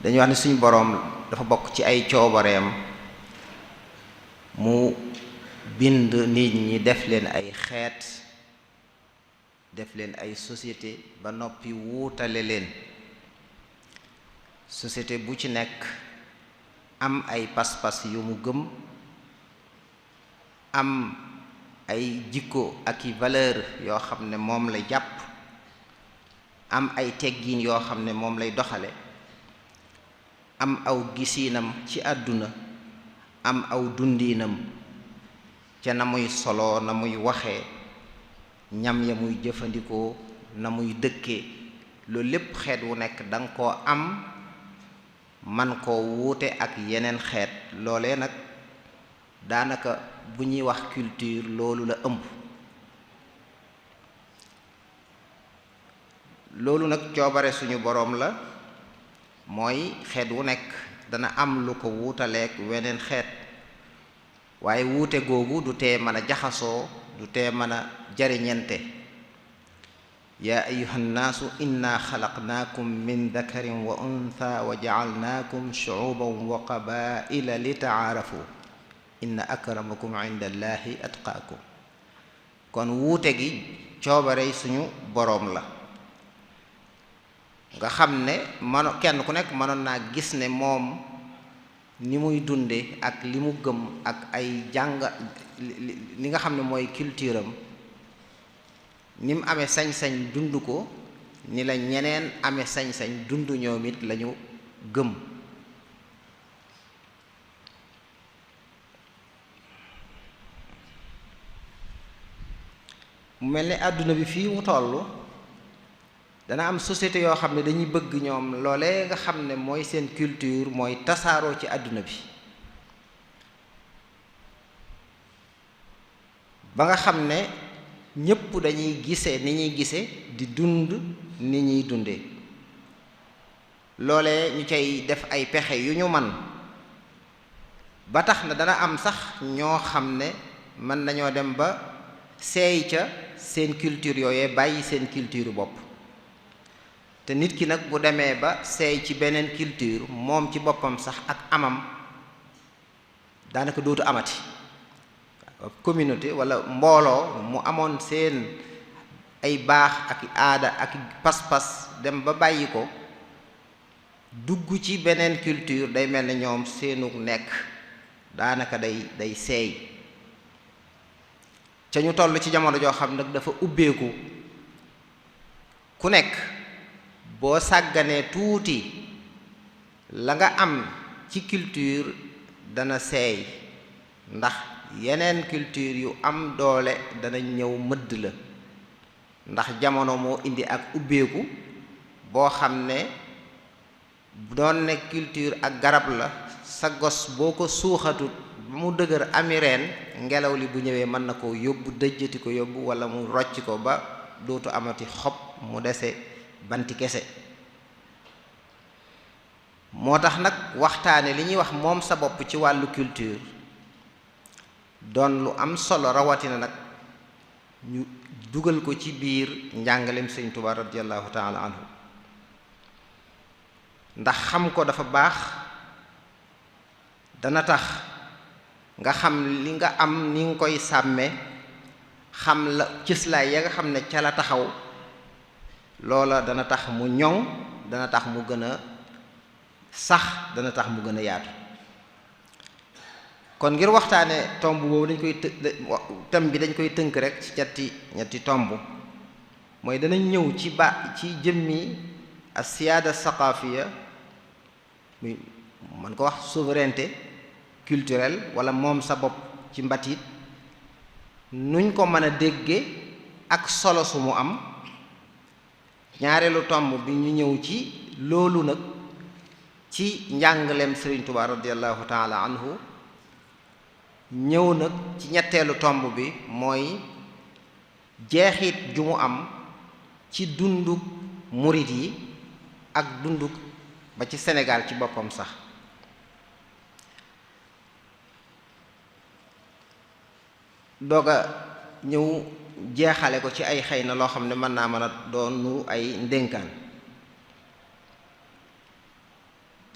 dañuy wax ne suñu boroom dafa bokk ci ay coobareem mu bind nit ñi def leen ay xeet def leen ay société ba noppi wuutale leen société bu ci nekk am ay pas-pas yu mu gëm am ay jikko ak i valeur yoo xam ne moom lay jàpp am ay teggiin yoo xam ne moom lay doxale am aw gisiinam ci àdduna am aw dundiinam ca na muy solo na muy waxee ñam ya muy jëfandikoo na muy dëkkee loolu lépp xeet wu nekk danga koo am man koo wuute ak yeneen xeet loolee nag daanaka bu ñuy wax culture loolu la ëmb loolu nag coobare suñu boroom la mooy xeet wu nekk dana am lu ko wuutaleek weneen xeet waaye wuute googu du tee mën a jaxasoo du tee mën a jariñente yaa ayyuhan naasu inna xalaqnaakum min dakarin wa untha wa ja'alnaakum shu'uban wa qabaa'ila li ta'aarafu inna akramakum inda allahi atqaakum kon wuute gi coobarey suñu boroom la nga xam ne kenn ku nekk mënoon naa gis ne moom ni muy dunde ak li mu gëm ak ay jàng li nga xam ne mooy culture am ni mu amee sañ-sañ dund ko ni la ñeneen amee sañ-sañ dund ñoom it lañu gëm mu mel ni àdduna bi fii mu tollu dana am société yoo xam ne dañuy bëgg ñoom loolee nga xam ne mooy seen culture mooy tasaaroo ci àdduna bi ba nga xam ne ñépp dañuy gise ni ñuy gise di dund ni ñuy dunde loolee ñu cay def ay pexe yu ñu man ba tax na dana am sax ñoo xam ne mën nañoo dem ba seey ca seen culture yooyee bàyyi seen culture bopp te nit ki nag bu demee ba seey ci beneen culture moom ci boppam sax ak amam daanaka dootu amati communauté walla mbooloo mu amoon seen ay baax ak aada ak pas-pas dem ba bàyyi ko dugg ci beneen culture day mel ne ñoom seenu nekk daanaka day seey ca ñu toll ci jamono joo xam nag dafa ubbeeku ku nekk boo sàgganee tuuti la nga am ci culture dana seey ndax yeneen culture yu am doole dana ñëw mëdd la ndax jamono moo indi ak ubbeeku boo xam ne doon ne culture ak garab la sa gos boo ko suuxatut ba mu dëgër ami reen ngelaw li bu ñëwee mën na ko yóbbu dëjjati ko yóbbu walla mu rocc ko ba dootu amati xob mu dese banti kese moo tax nag waxtaane li ñuy wax moom sa bopp ci wàllu culture doon lu am solo rawatina nag ñu dugal ko ci biir njàngaleem Sëñ Tuubaa radiyallahu taala anhu ndax xam ko dafa baax dana tax nga xam li nga am ni nga koy sàmme xam la cëslaay ya nga xam ne ca la taxaw loola dana tax mu ñoŋ dana tax mu gën a sax dana tax mu gën a yaatu kon ngir waxtaane tomb boobu thème bi dañ koy tënk rek ci ñetti tomb mooy danañ ñëw ci jëmmi as-siyaada saqaafiya muy mën ko wax souveraineté culturelle wala moom sa bopp ci mbatit nuñ ko mën a dégge ak solo su mu am ñaareelu tomb bi ñu ñëw ci loolu nag ci njàngaleem Sëriñ Tuubaa radiyallahu taala anhu ñëw nag ci ñetteelu tomb bi mooy jeexit ju mu am ci dunduk murit yi ak dunduk ba ci Sénégal ci boppam sax doga ñëw jeexale ko ci ay xëy na loo xam ne mën naa mën a doon nu ay ndénkaan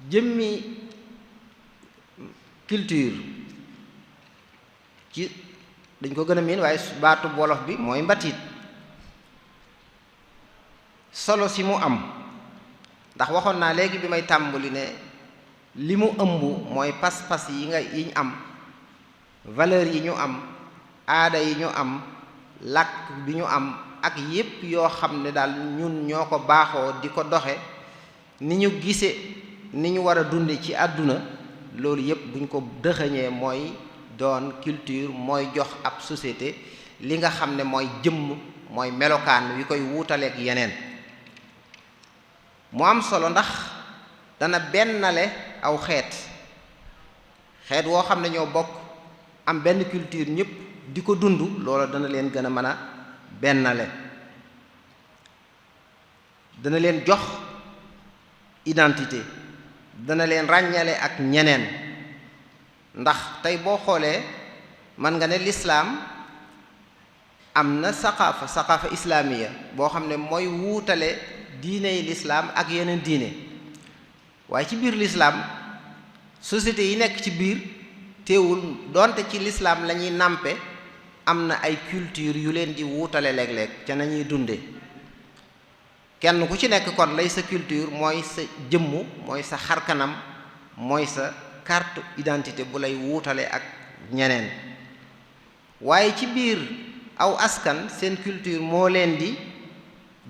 jëmmi culture ci dañ ko gën a miin waaye baatu wolof bi mooy mbatit solo si mu am ndax waxoon naa léegi bi may tàmbali ne li mu ëmb mooy pas-pas yiñ am valeur yi ñu am aada yi ñu am làkk bi ñu am ak yépp yoo xam ne daal ñun ñoo ko baaxoo di ko doxe ni ñu gise ni ñu war a dunde ci àdduna loolu yépp buñ ko dëxëñee mooy doon culture mooy jox ab société li nga xam ne mooy jëmm mooy melokaan wi koy wuutaleeg yeneen mu am solo ndax dana bennale aw xeet woo xam ne ñoo bokk am benn culture ñépp di ko dund loola dana leen gën a mën a bennale dana leen jox identité dana leen ràññale ak ñeneen ndax tey boo xoolee man nga ne lislaam am na saqaafa islaamiya boo xam ne mooy wuutale diiney lislaam ak yeneen diine waaye ci biir lislaam société yi nekk ci biir teewul donte ci lislaam la ñuy nàmpe am na ay culture yu leen di wuutale léeg-léeg ca nañuy dunde kenn ku ci nekk kon lay sa culture mooy sa jëmm mooy sa xarkanam mooy sa carte identité bu lay wuutale ak ñeneen waaye ci biir aw askan seen culture moo leen di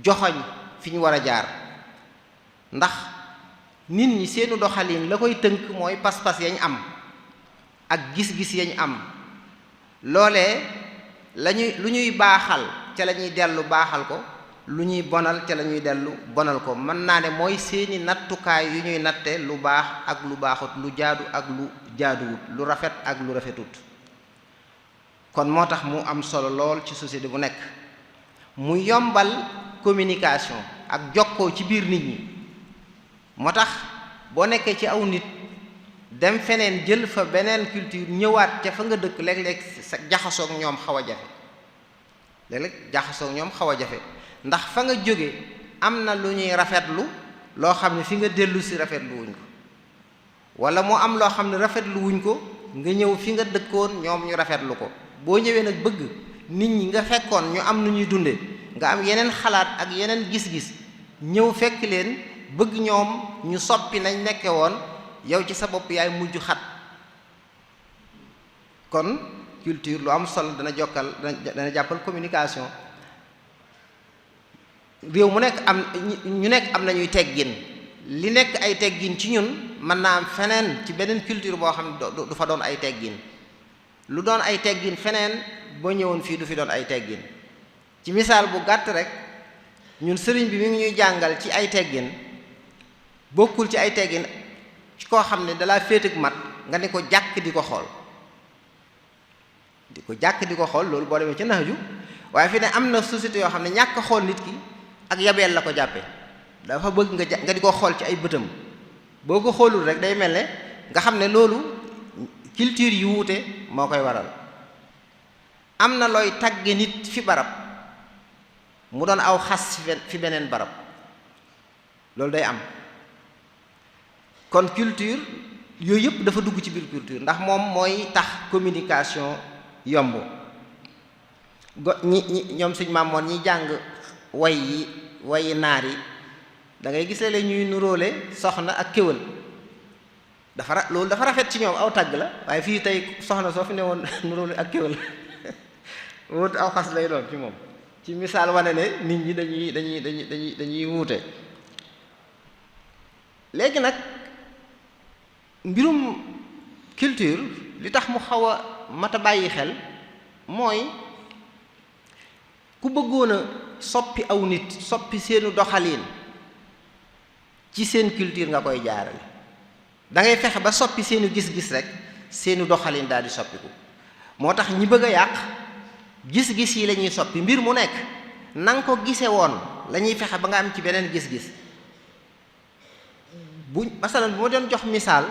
joxoñ fi ñu war a jaar ndax nit ñi seenu doxalin la koy tënk mooy pas-pas yañ am ak gis-gis yañ am loolee lu ñuy baaxal ca la ñuy dellu baaxal ko lu ñuy bonal ca la ñuy dellu bonal ko mën naa ne mooy seeni nattukaay yu ñuy natte lu baax ak lu baaxut lu jaadu ak lu jaaduwut lu rafet ak lu rafetut kon moo tax mu am solo lool ci société bu nekk mu yombal communication ak jokkoo ci biir nit ñi moo tax boo nekkee ci aw nit dem feneen jël fa beneen culture ñëwaat ca fa nga dëkk léeg-léeg sa jaxasoog ñoom xaw a jafe léeg-léeg jaxasoog ñoom xaw a jafe ndax fa nga jóge am na lu ñuy rafetlu loo xam ne fi nga dellu si rafetlu wuñ ko wala moo am loo xam ne rafetlu wuñ ko nga ñëw fi nga dëkkoon ñoom ñu rafetlu ko boo ñëwee nag bëgg nit ñi nga fekkoon ñu am nu ñuy dunde nga am yeneen xalaat ak yeneen gis-gis ñëw fekk leen bëgg ñoom ñu soppi nañ nekke woon yow ci sa bopp yaay mujj xat kon culture lu am solo dana jàppal communication réew mu nekk ñu nekk am nañuy teggin li nekk ay teggin ci ñun mën naa am feneen ci beneen culture boo xam ne du fa doon ay teggin lu doon ay teggin feneen boo ñëwoon fii du fi doon ay teggin ci misaal bu gàtt rek ñun sëriñ bi mi ngi ñuy jàngal ci ay teggin bokkul ci ay teggin ci koo xam ne dalaa féeteg mat nga ne ko jàkk di ko xool loolu boo demee ci naaju waaye fi ne am na société yoo xam ne ñàkk xool nit ki ak yabeel la ko jàppe dafa bëgg nga di ko xool ci ay bëtam boo ko xoolul rek day mel ne nga xam ne loolu culture yu wuute moo koy waral am na looy tagge nit fi barab mu doon aw xas fi beneen barab loolu day am kon culture yooyu yëpp dafa dugg ci biir culture ndax moom mooy tax communication yomb ñoom suñ maamoon ñi jàng wayi naar yi da ngay gis léeg-léeg ñuy nuróole soxna ak kéwal loolu dafa rafet ci ñoom aw tàgg la waaye fii tey soxna soo fi ne woon nuróole ak kéwal wut aw xas lay doon ci moom ci misaal wane ne nit ñi dañuy wuute léegi nag mbirum culture li tax mu xaw a mat a bàyyi xel mooy ku bëggoon a soppi aw nit soppi seenu doxaliin ci seen culture nga koy jaarale da ngay fexe ba soppi seenu gis-gis rek seenu doxaliin daal di soppiku moo tax ñi bëgg a yàq gis-gis yi la ñuy soppi mbir mu nekk na nga ko gise woon la ñuy fexe ba nga am ci beneen gis-gis masalan bu ma doon jox misaal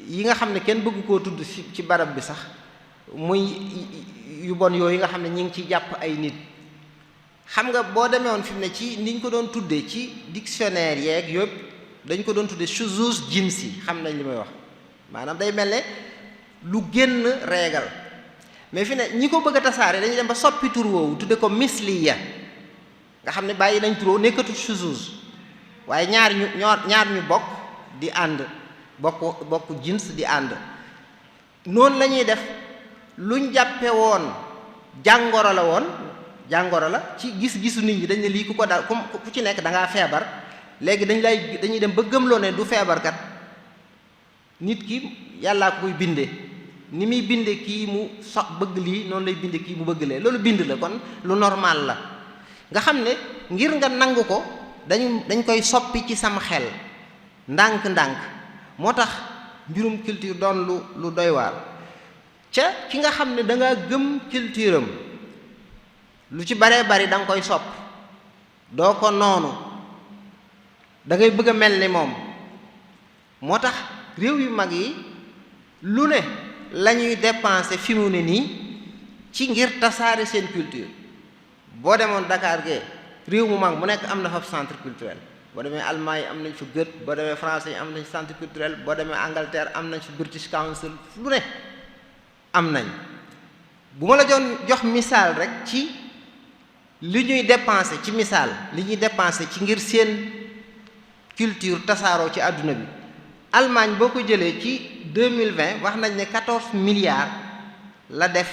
yi nga xam ne kenn bëgg koo tudd ci barab bi sax muy yu bon yooyu nga xam ne ñi ngi ci jàpp ay nit xam nga boo demee woon fi mu ne ci niñ ko doon tuddee ci dictionnaire yeeg yëpp dañ ko doon tudde shuzuz jinsi, xam nañ li may wax maanaam day mel ne lu génn reegal. mais fi ne ñi ko bëgg a tasaare dañuy dem ba soppi tur woowu tudde ko misliya, nga xam ne bàyyi nañ tur woowu nekkatul shuzuz, waaye ñaar ñu bokk di ànd bokk jins di ànd. noonu la ñuy def luñ jàppe woon jàngoro la ci gis-gisu nit ñi, dañ ne lii ku ko dal ku ci nekk da ngaa feebar, léegi dañuy dem ba gëmloo ne du feebarkat. nit ki yàllaa ko koy binde, ni muy binde kii mu bëgg lii noonu lay binde kii mu bëgg lee, loolu bind la, kon lu normal la. nga xam ne ngir nga nangu ko dañ koy soppi ci sam xel ndànk-ndànk. moo tax mbirum culture doon lu doy waar ca ki nga xam ne da nga gëm culture am, lu ci baree bari da nga koy sopp, doo ko noonu, da ngay bëgg a mel ni moom. moo tax réew yu mag yi lu ne la ñuy dépenser fi mu ne nii ci ngir tasaare seen culture. boo demoon Dakar gee réew mu mag mu nekk am na fa centre culturel. boo demee Allemagne am nañ fa Goethe, boo demee France yi am nañ centre culturel, boo demee Angleterre am nañ fa British Council, lu ne am nañ. bu ma la jox misaal rek ci li ñuy dépenser ci misaal li ñuy dépenser ci ngir seen culture tasaaroo ci àdduna bi. Allemagne boo ko jëlee ci 2020 wax nañ ne 14 milliards la def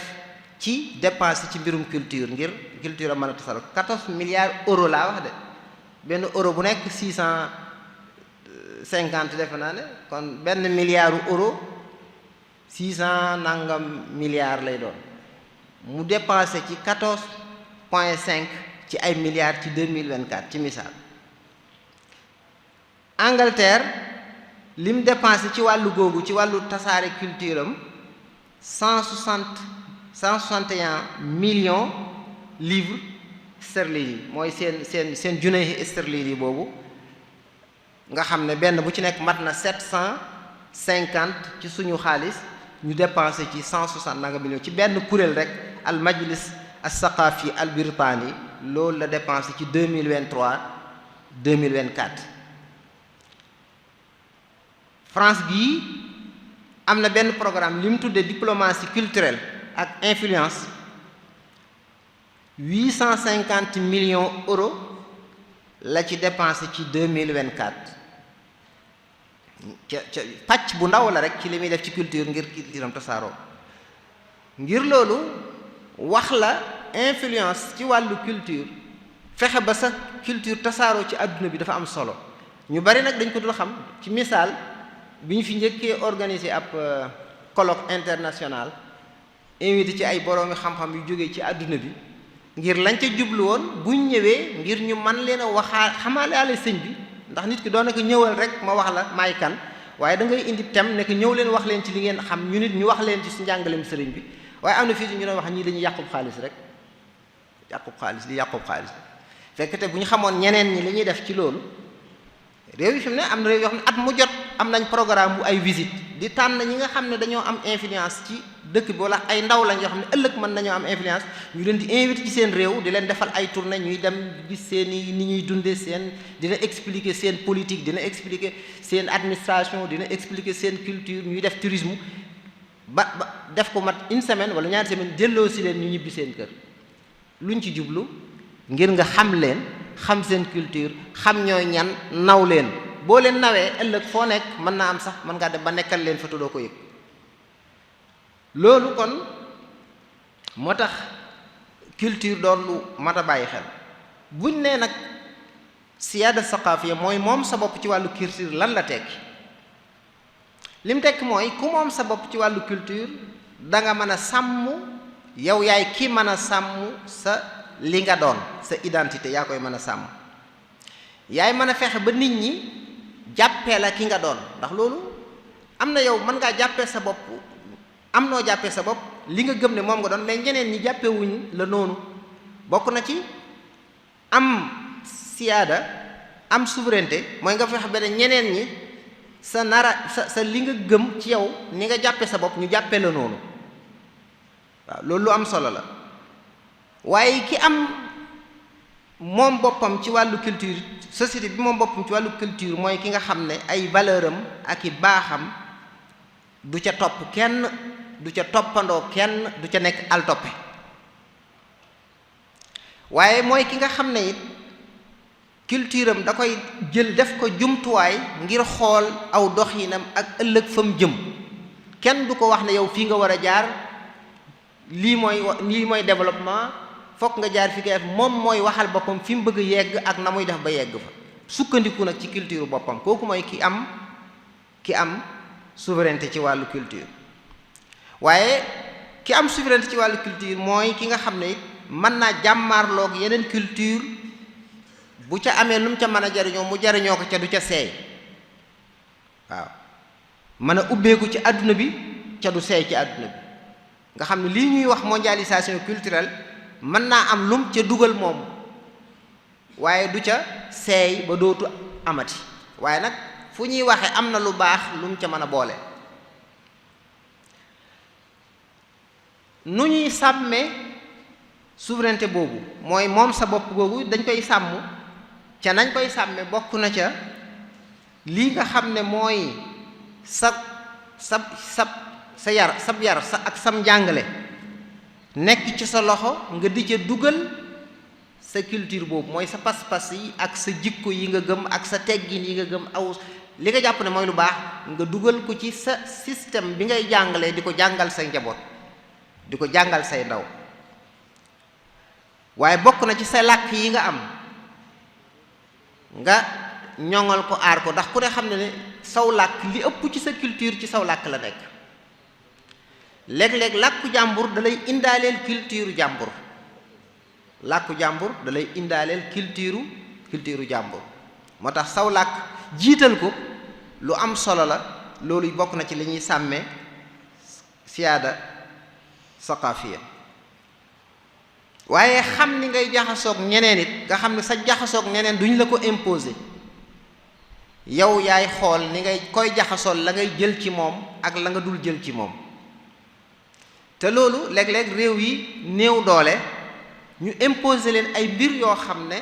ci dépenser ci mbirum culture ngir culture a mën a tasaaroo. 14 milliards euro laa wax de. benn euro bu nekk 650 defe naa ne, kon benn milliard euro 600 nangam milliards lay doon. mu dépensé ci 14,5 ci ay milliards ci 2024 ci misaal. Angleterre lim dépensé ci wàllu googu ci wàllu tasaare culture am 161 millions livres sterling yi, mooy seen junne sterling yi boobu, nga xam ne benn bu ci nekk mat na 750 ci suñu xaalis. ñu dépensé ci 160 nanga millions ci benn kuréel rek al majlis as saqafi al birtani, loolu la dépensé ci 2023-2024. France gii am na benn programme li mu tuddee diplomatie culturelle ak influence, 850 millions euros la ci dépensé ci 2024. ca pàcc bu ndaw la rek ci li muy def ci culture ngir culture am tasaaroo. ngir loolu wax la influence ci wàllu culture, fexe ba sa culture tasaaroo ci àdduna bi dafa am solo. ñu bari nag dañ ko dul xam. ci misaal bi ñu fi njëkkee organiser ab colloque international, invité ci ay boroomi xam-xam yu jógee ci àdduna bi, ngir lañ ca jublu woon buñ ñëwee ngir ñu man leen a waxaa xamaale sëñ bi. ndax nit ki doon na ko ñëwal rek ma wax la maay kan, waaye da ngay indi thème ne ko ñëw leen wax leen ci li ngeen xam, ñu nit ñu wax leen ci su njàngaleem sëriñ bi. waaye am na fii ñu doon wax ñii dañuy yàqub xaalis rek, yàqub xaalis fekk te bu ñu xamoon ñeneen ñi li ñuy def ci loolu. réew yi fi mu ne am na réew yoo xam ne at mu jot am nañ programme bu ay visite di tànn ñi nga xam ne dañoo am influence ci dëkk bi, wala ay ndaw lañ yoo xam ne ëllëg mën nañoo am influence, ñu leen di invité ci seen réew, di leen defal ay tournée, ñuy dem gis seen i ni ñuy dundee dina expliquer seen politique, dina expliquer seen administration, dina expliquer seen culture, ñuy def tourisme ba def ko mat une semaine wala ñaari semaine, delloo si leen ñu ñibbi seen kër. luñ ci jublu ngir nga xam leen, xam seen culture, xam ñooy ñan, naw leen. boo leen nawee ëllëg foo nekk mën naa am sax mën ngaa dem ba nekkal leen fa te doo ko yëg. loolu kon moo tax culture doon lu mat a bàyyi xel. buñ nee nag siyaada saqaafiya mooy moom sa bopp ci wàllu culture, lan la tekki? lim tekki mooy ku moom sa bopp ci wàllu culture da nga mën a sàmm, yow yaay ki mën a sàmm sa li nga doon, sa identité yaa koy mën a sàmm. yaay mën a fexe ba nit ñi jàppee la ki nga doon, ndax loolu am na yow mën ngaa jàppee sa bopp, am noo jàppee sa bopp li nga gëm ne moom nga doon, mais ñeneen ñi jàppewuñ la noonu. bokk na ci am siyaada, am souveraineté, mooy nga fexe ba ne ñeneen ñi sa li nga gëm ci yow ni nga jàppee sa bopp ñu jàppee la noonu. waaw loolu lu am solo la. waaye ki am moom boppam ci wàllu culture société bi moom boppam ci wàllu culture mooy ki nga xam ne ay valeur am ak i baaxam du ca topp kenn, du ca toppandoo kenn, du ca nekk al toppe. waaye mooy ki nga xam ne it culture am da koy jël def ko jumtuwaay ngir xool aw doxinam ak ëllëg fa mu jëm. kenn du ko wax ne yow fii nga war a jaar, lii mooy développement, fokk nga jaar fi nga def. moom mooy waxal boppam fi mu bëgg a yegg ak na muy def ba yegg fa, sukkandiku nag ci culture boppam. kooku mooy ki am souveraineté ci wàllu culture. waaye ki am souveraineté ci wàllu culture mooy ki nga xam ne it mën naa jàmmaarloog yeneen culture, bu ca amee lu mu ca mën a jariñoo mu jariñoo ko ca du ca seey. waaw mën a ubbeeku ci àdduna bi ca du seey ci àdduna bi. nga xam ne lii ñuy wax mondialisation culturelle mën naa am lum ca dugal moom, waaye du ca seey ba dootu amati. waaye nag fu ñuy waxe am na lu baax lum ca mën a boole. nu ñuy sàmmee souveraineté boobu mooy moom sa bopp googu dañ koy sàmm. ca nañ koy sàmme bokk na ca lii nga xam ne mooy sab yar ak sam njàngale nekk ci sa loxo, nga di ca dugal sa culture boobu, mooy sa pas-pas yi ak sa jikko yi nga gëm ak sa teggin yi nga gëm, aw li nga jàpp ne mooy lu baax nga dugal ko ci sa système bi ngay jàngalee, di ko jàngal say njaboot, di ko jàngal say ndaw. waaye bokk na ci sa làkk yi nga am nga ñoŋal ko, aar ko, ndax ku ne xam ne ne saw làkk li ëpp ci sa culture ci saw làkk la nekk. léeg-léeg làkku jàmbur da lay indaaleel culture jàmbur, làkku jàmbur da lay indaaleel culture jàmbur. moo tax saw làkk jiital ko lu am solo la. loolu bokk na ci li ñuy sàmmee siyaada saqaafiya. waaye xam ni ngay jaxasoog ñeneen it, nga xam ne sa jaxasoog ñeneen duñ la ko imposer. yow yaay xool ni ngay koy jaxasool la ngay jël ci moom ak la nga dul jël ci moom. te loolu léeg-léeg réew yi néew doole ñu imposer leen ay mbir yoo xam ne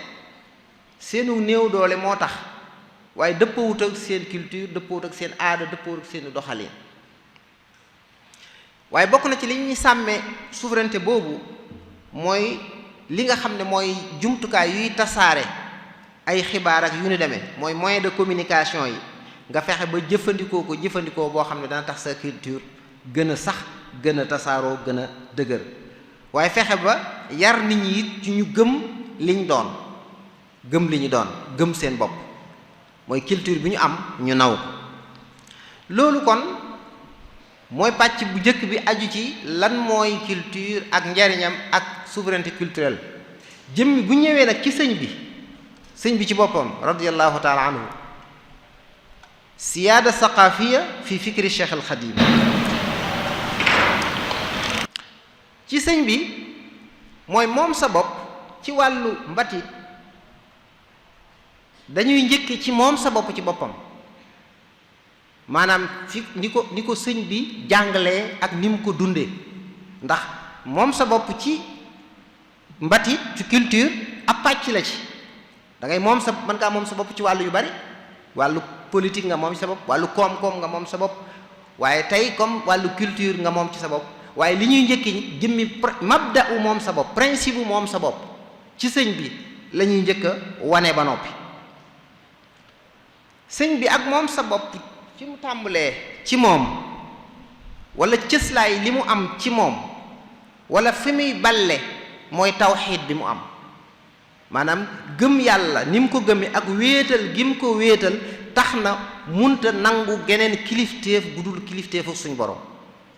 seenu néew doole moo tax, waaye dëppawut ak seen culture, dëppawut ak seen aada, dëppawut ak seen doxalin. waaye bokk na ci li ñuy sàmmee souveraineté boobu mooy li nga xam ne mooy jumtukaay yuy tasaare ay xibaar ak yu ni demee, mooy moyen de communication yi. nga fexe ba jëfandikoo boo xam ne dana tax sa culture gën a sax, gën a tasaaroo, gën a dëgër. waaye fexe ba yar nit ñi it ci ñu gëm liñ doon, gëm seen bopp, mooy culture bi ñu am ñu naw ko. loolu kon mooy pàcc bu njëkk bi aju ci lan mooy culture ak njariñam ak souveraineté culturelle. jëmmi bu ñëwee nag ci sëñ bi ci boppam radiyallahu taala anhu, siyaada saqaafiya fi fikri Cheikh al Xadim. ci sëñ bi mooy moom sa bopp ci wàllu mbatit, dañuy njëkk ci moom sa bopp ci boppam, maanaam fi ni ko sëñ bi jàngalee ak ni mu ko dundee. ndax moom sa bopp ci mbatit ci culture ab pàcc la ci. da ngay mën ngaa moom sa bopp ci wàllu yu bari, wàllu politique nga moom ci sa bopp, wàllu koom-koom nga moom sa bopp, waaye tey comme wàllu culture nga moom ci sa bopp. waaye li ñuy njëkki jëmmi mabda u moom sa bopp, principe u moom sa bopp ci sëñ bi la ñuy njëkk a wane ba noppi. sëñ bi ak moom sa bopp ci mu tàmbalee ci moom, wala cëslaay li mu am ci moom, wala fi muy balle mooy tawxiid bi mu am. maanaam gëm yàlla ni mu ko gëmee ak wéetal gi mu ko wéetal tax na munta nangu geneen kilifteef gu dul kilifteefu suñ borom.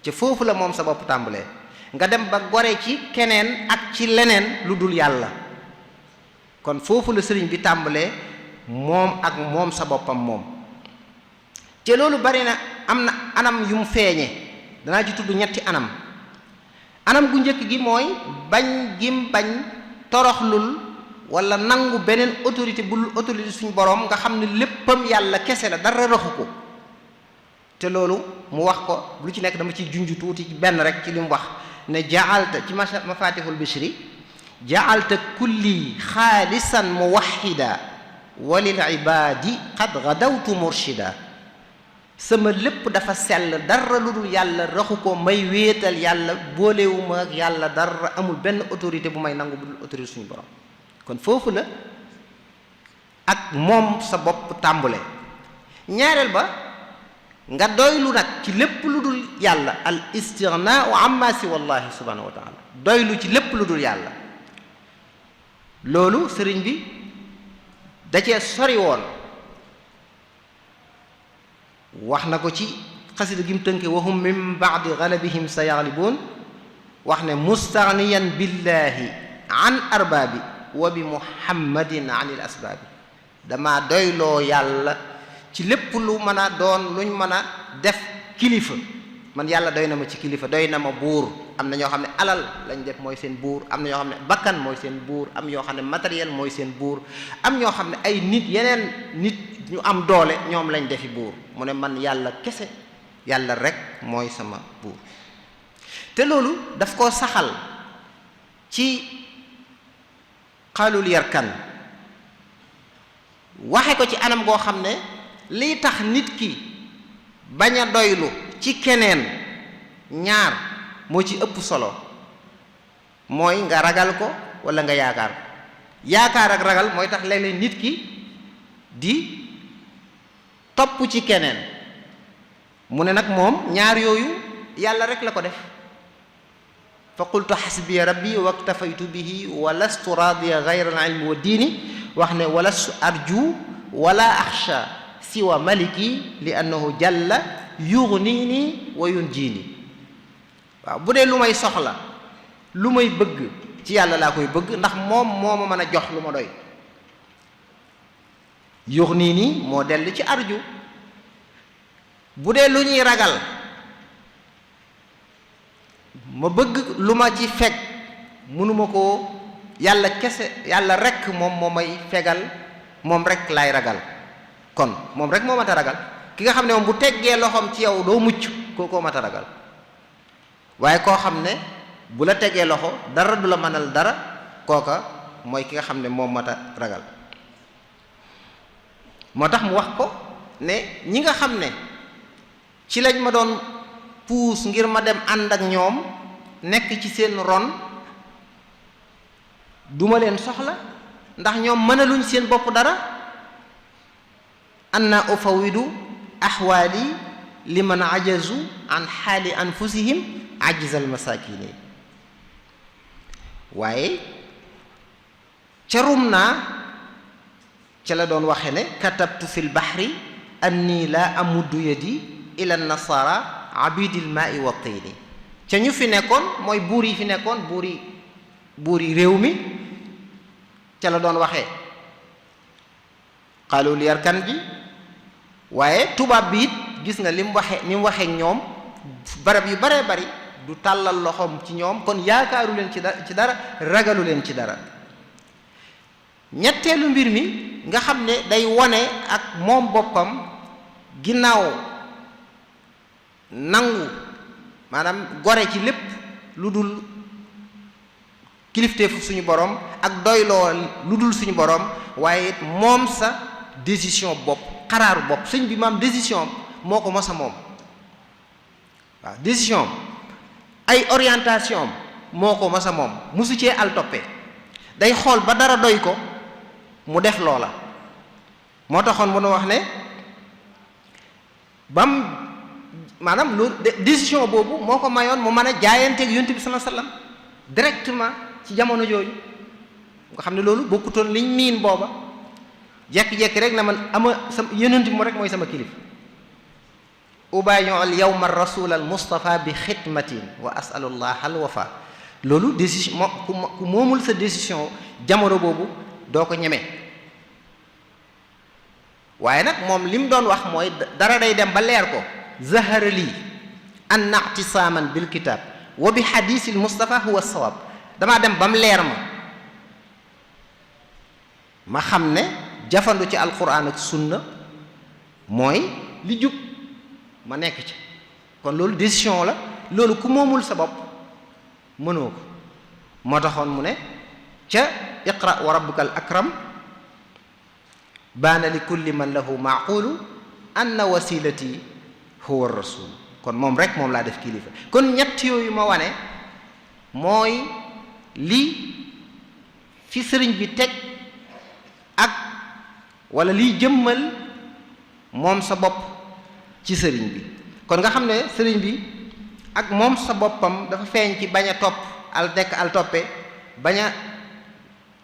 ci foofu la moom sa bopp tàmbalee, nga dem ba gore ci keneen ak ci leneen lu dul yàlla. kon foofu la sëriñ bi tàmbalee moom ak moom sa boppam moom. te loolu bari na, am na anam yu mu feeñe, danaa ci tudd ñetti anam. anam gu njëkk gi mooy bañ gim bañ toroxlul wala nangu beneen autorité bul autorité suñ borom, nga xam ne léppam yàlla kese la, dara raxu ko. te loolu mu wax ko lu ci nekk dama ciy junj tuuti benn rek ci li mu wax ne jaalta ci mafatihul bishri ja'alta kulli xaalisan muwahhida walil ibaadi qad gadawtu murshida. sama lépp dafa sell dara lu dul yàlla raxu ko may wéetal yàlla boolewuma ak yàlla dara, amul benn autorité bu may nangu bu dul autorité suñu borom. kon foofu la ak moom sa bopp tàmbule. ñaareel ba nga doylu nag ci lépp lu dul yàlla, al istighnaa amma si wallahi subhanahu wa taala, doylu ci lépp lu dul yàlla. loolu sëriñ bi da cee sori woon, wax na ko ci xasida gi mu tënke wahum min baadi galabihim sa yaglibuun, wax ne mustaghniyan billahi an arbaabi wa bi muhammadin an il asbaabi. dama doyloo yàlla ci lépp lu mën a doon luñ mën a def kilifa, man yàlla doy na ma ci kilifa, doy na ma buur. am na ñoo xam ne alal lañ def mooy seen buur, am na ñoo xam ne bakkan mooy seen buur, am ñoo xam ne matériel mooy seen buur, am ñoo xam ne ay nit, yeneen nit ñu am doole ñoom lañ defi buur. mu ne man yàlla kese, yàlla rek mooy sama buur. te loolu daf koo saxal ci xaalul yarkan, waxe ko ci anam goo xam ne lii tax nit ki bañ a doylu ci keneen ñaar moo ci ëpp solo, mooy nga ragal ko walla nga yaakaar ko. yaakaar ak ragal mooy tax léeg-léeg nit ki di topp ci keneen. mu ne nag moom ñaar yooyu yàlla rek la ko def. fa qultu xasbiya rabbi waktafaytu bihi wa lastu radiya gayra al ilmi wa diini, wax ne wa lastu arju wala axsha siwa maliki li annahu jalla yugnini wa yunjini. waaw bu dee lu may soxla, lu may bëgg ci yàlla laa koy bëgg, ndax moom moo ma mën a jox lu ma doy. yugnini moo dellu ci arju. bu dee lu ñuy ragal, ma bëgg lu ma ci fekk mënuma koo, yàlla kese, yàlla rekk moom moo may fegal, moom rekk laay ragal. kon moom rekk moo mat a ragal. ki nga xam ne moom bu teggee loxoom ci yow doo mucc, kookoo mat a ragal. waaye koo xam ne bu la tegee loxo dara du la mënal dara, kooka mooy ki nga xam ne moom mat a ragal. moo tax mu wax ko ne ñi nga xam ne ci lañ ma doon puus ngir ma dem ànd ak ñoom, nekk ci seen ron, duma leen soxla ndax ñoom mënaluñ seen bopp dara. anna ufawidu ahwaali liman ajazu an xaali anfusihim ajzal masakini. waaye ca rum naa ca la doon waxe ne katabtu fi lbahri anni la amuddu yadi ila nasara abidil maai wa tini. ca ñu fi nekkoon mooy buur yi fi nekkoon, buur yi réew mi, ca la doon waxee xaalul yarkan ji. waaye tubaab bi it gis nga li mu waxee ñoom, barab yu baree bari du tàllal loxoom ci ñoom, kon yaakaaru leen ci dara, ragalu leen ci dara. ñetteelu mbir mi nga xam ne day wone ak moom boppam ginnaaw nangu, maanaam gore ci lépp lu dul kilifteefu suñu borom, ak doyloo lu dul suñu borom, waaye moom sa décision bopp, xaraaru bopp. sëñ bi maam décision moo ko mos a moom. waaw décision ay orientation moo ko mos a moom, mosu cee al toppee. day xool ba dara doy ko mu def loola. moo taxoon mu nu wax ne bam maanaam lu décision boobu moo ko mayoon mu mën a jaayanteeg yonent bi sallallahu alayhi wasallam directement ci jamono jooju. nga xam ne loolu bokkutoon liñ miin booba, jekki-jekki rek na man sama yonent bi mu rek mooy sama kilif. ubayu al yawma rasul al mustafa bi xidmatin wa asalullah al wafa. loolu décision ku moomul sa décision jamono boobu doo ko ñeme. waaye nag moom li mu doon wax mooy dara day dem ba leer ko. zahara lii anna i'tisaaman bil kitab wa bi hadisil mustafa huwa sawab. damaa dem ba mu leer ma xam ne jafandu ci alquran ak sunna mooy li jub, ma nekk ci. kon loolu décision la, loolu ku moomul sa bopp mënoo ko. moo taxoon mu ne ca iqra wa rabbuka al akram baana li kulli man lahu maaqulu anna wasilati huwa rasul kon moom rek moom laa def kilifa kon ñett yooyu ma wane mooy li fi sëriñ bi teg ak wala liy jëmmal moom sa bopp ci sëriñ bi kon nga xam ne sëriñ bi ak moom sa boppam dafa feeñ ci bañ a topp al nekk al toppe bañ a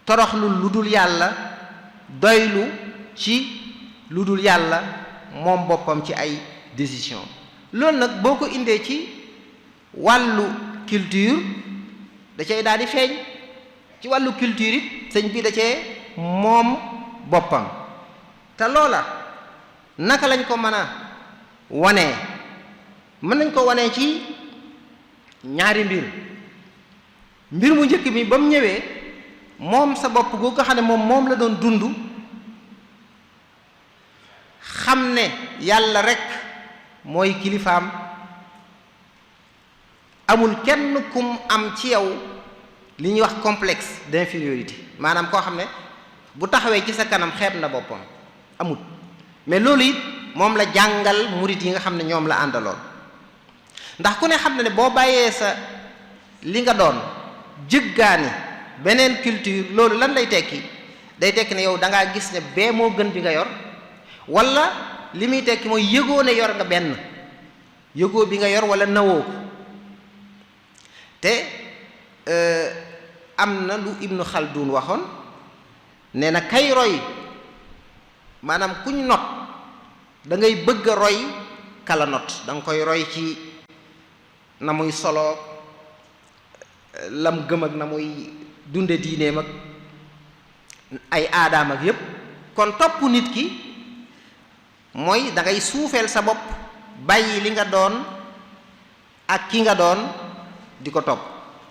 toroxlu lu dul yàlla doylu ci lu dul yàlla moom boppam ci ay décision loolu nag boo ko indee ci wàllu culture da cay daal di feeñ ci wàllu culture it sëñ bi da cee moom boppam te loola naka lañ ko mën a wanee mën nañ ko wanee ci ñaari mbir mu njëkk mi ba mu ñëwee moom sa bopp goo ko xam ne moom la doon dund xam ne yàlla rekk mooy kilifaam amul kenn kum am ci yow li ñuy wax complexe d'infériorité maanaam koo xam ne bu taxawee ci sa kanam xeeb na boppam amul mais loolu it moom la jàngal murit yi nga xam ne ñoom la àndaloon ndax ku ne xam na ne boo bàyyee sa li nga doon jëggaani beneen culture loolu lan lay tekki day tekki ne yow da ngaa gis ne bee moo gën bi nga yor wala li muy tekki mooy yëgoo ne yor nga benn yëgoo bi nga yor wala nawoo ko te am na lu Ibnu Khaldun waxoon nee na kay roy maanaam kuñ not da ngay bëgg a roy kala not da nga koy roy ci na muy solo lam gëm ak na muy dunde diineem ak ay aadaam ak yépp kon topp nit ki mooy da ngay suufeel sa bopp bàyyi li nga doon ak ki nga doon di ko topp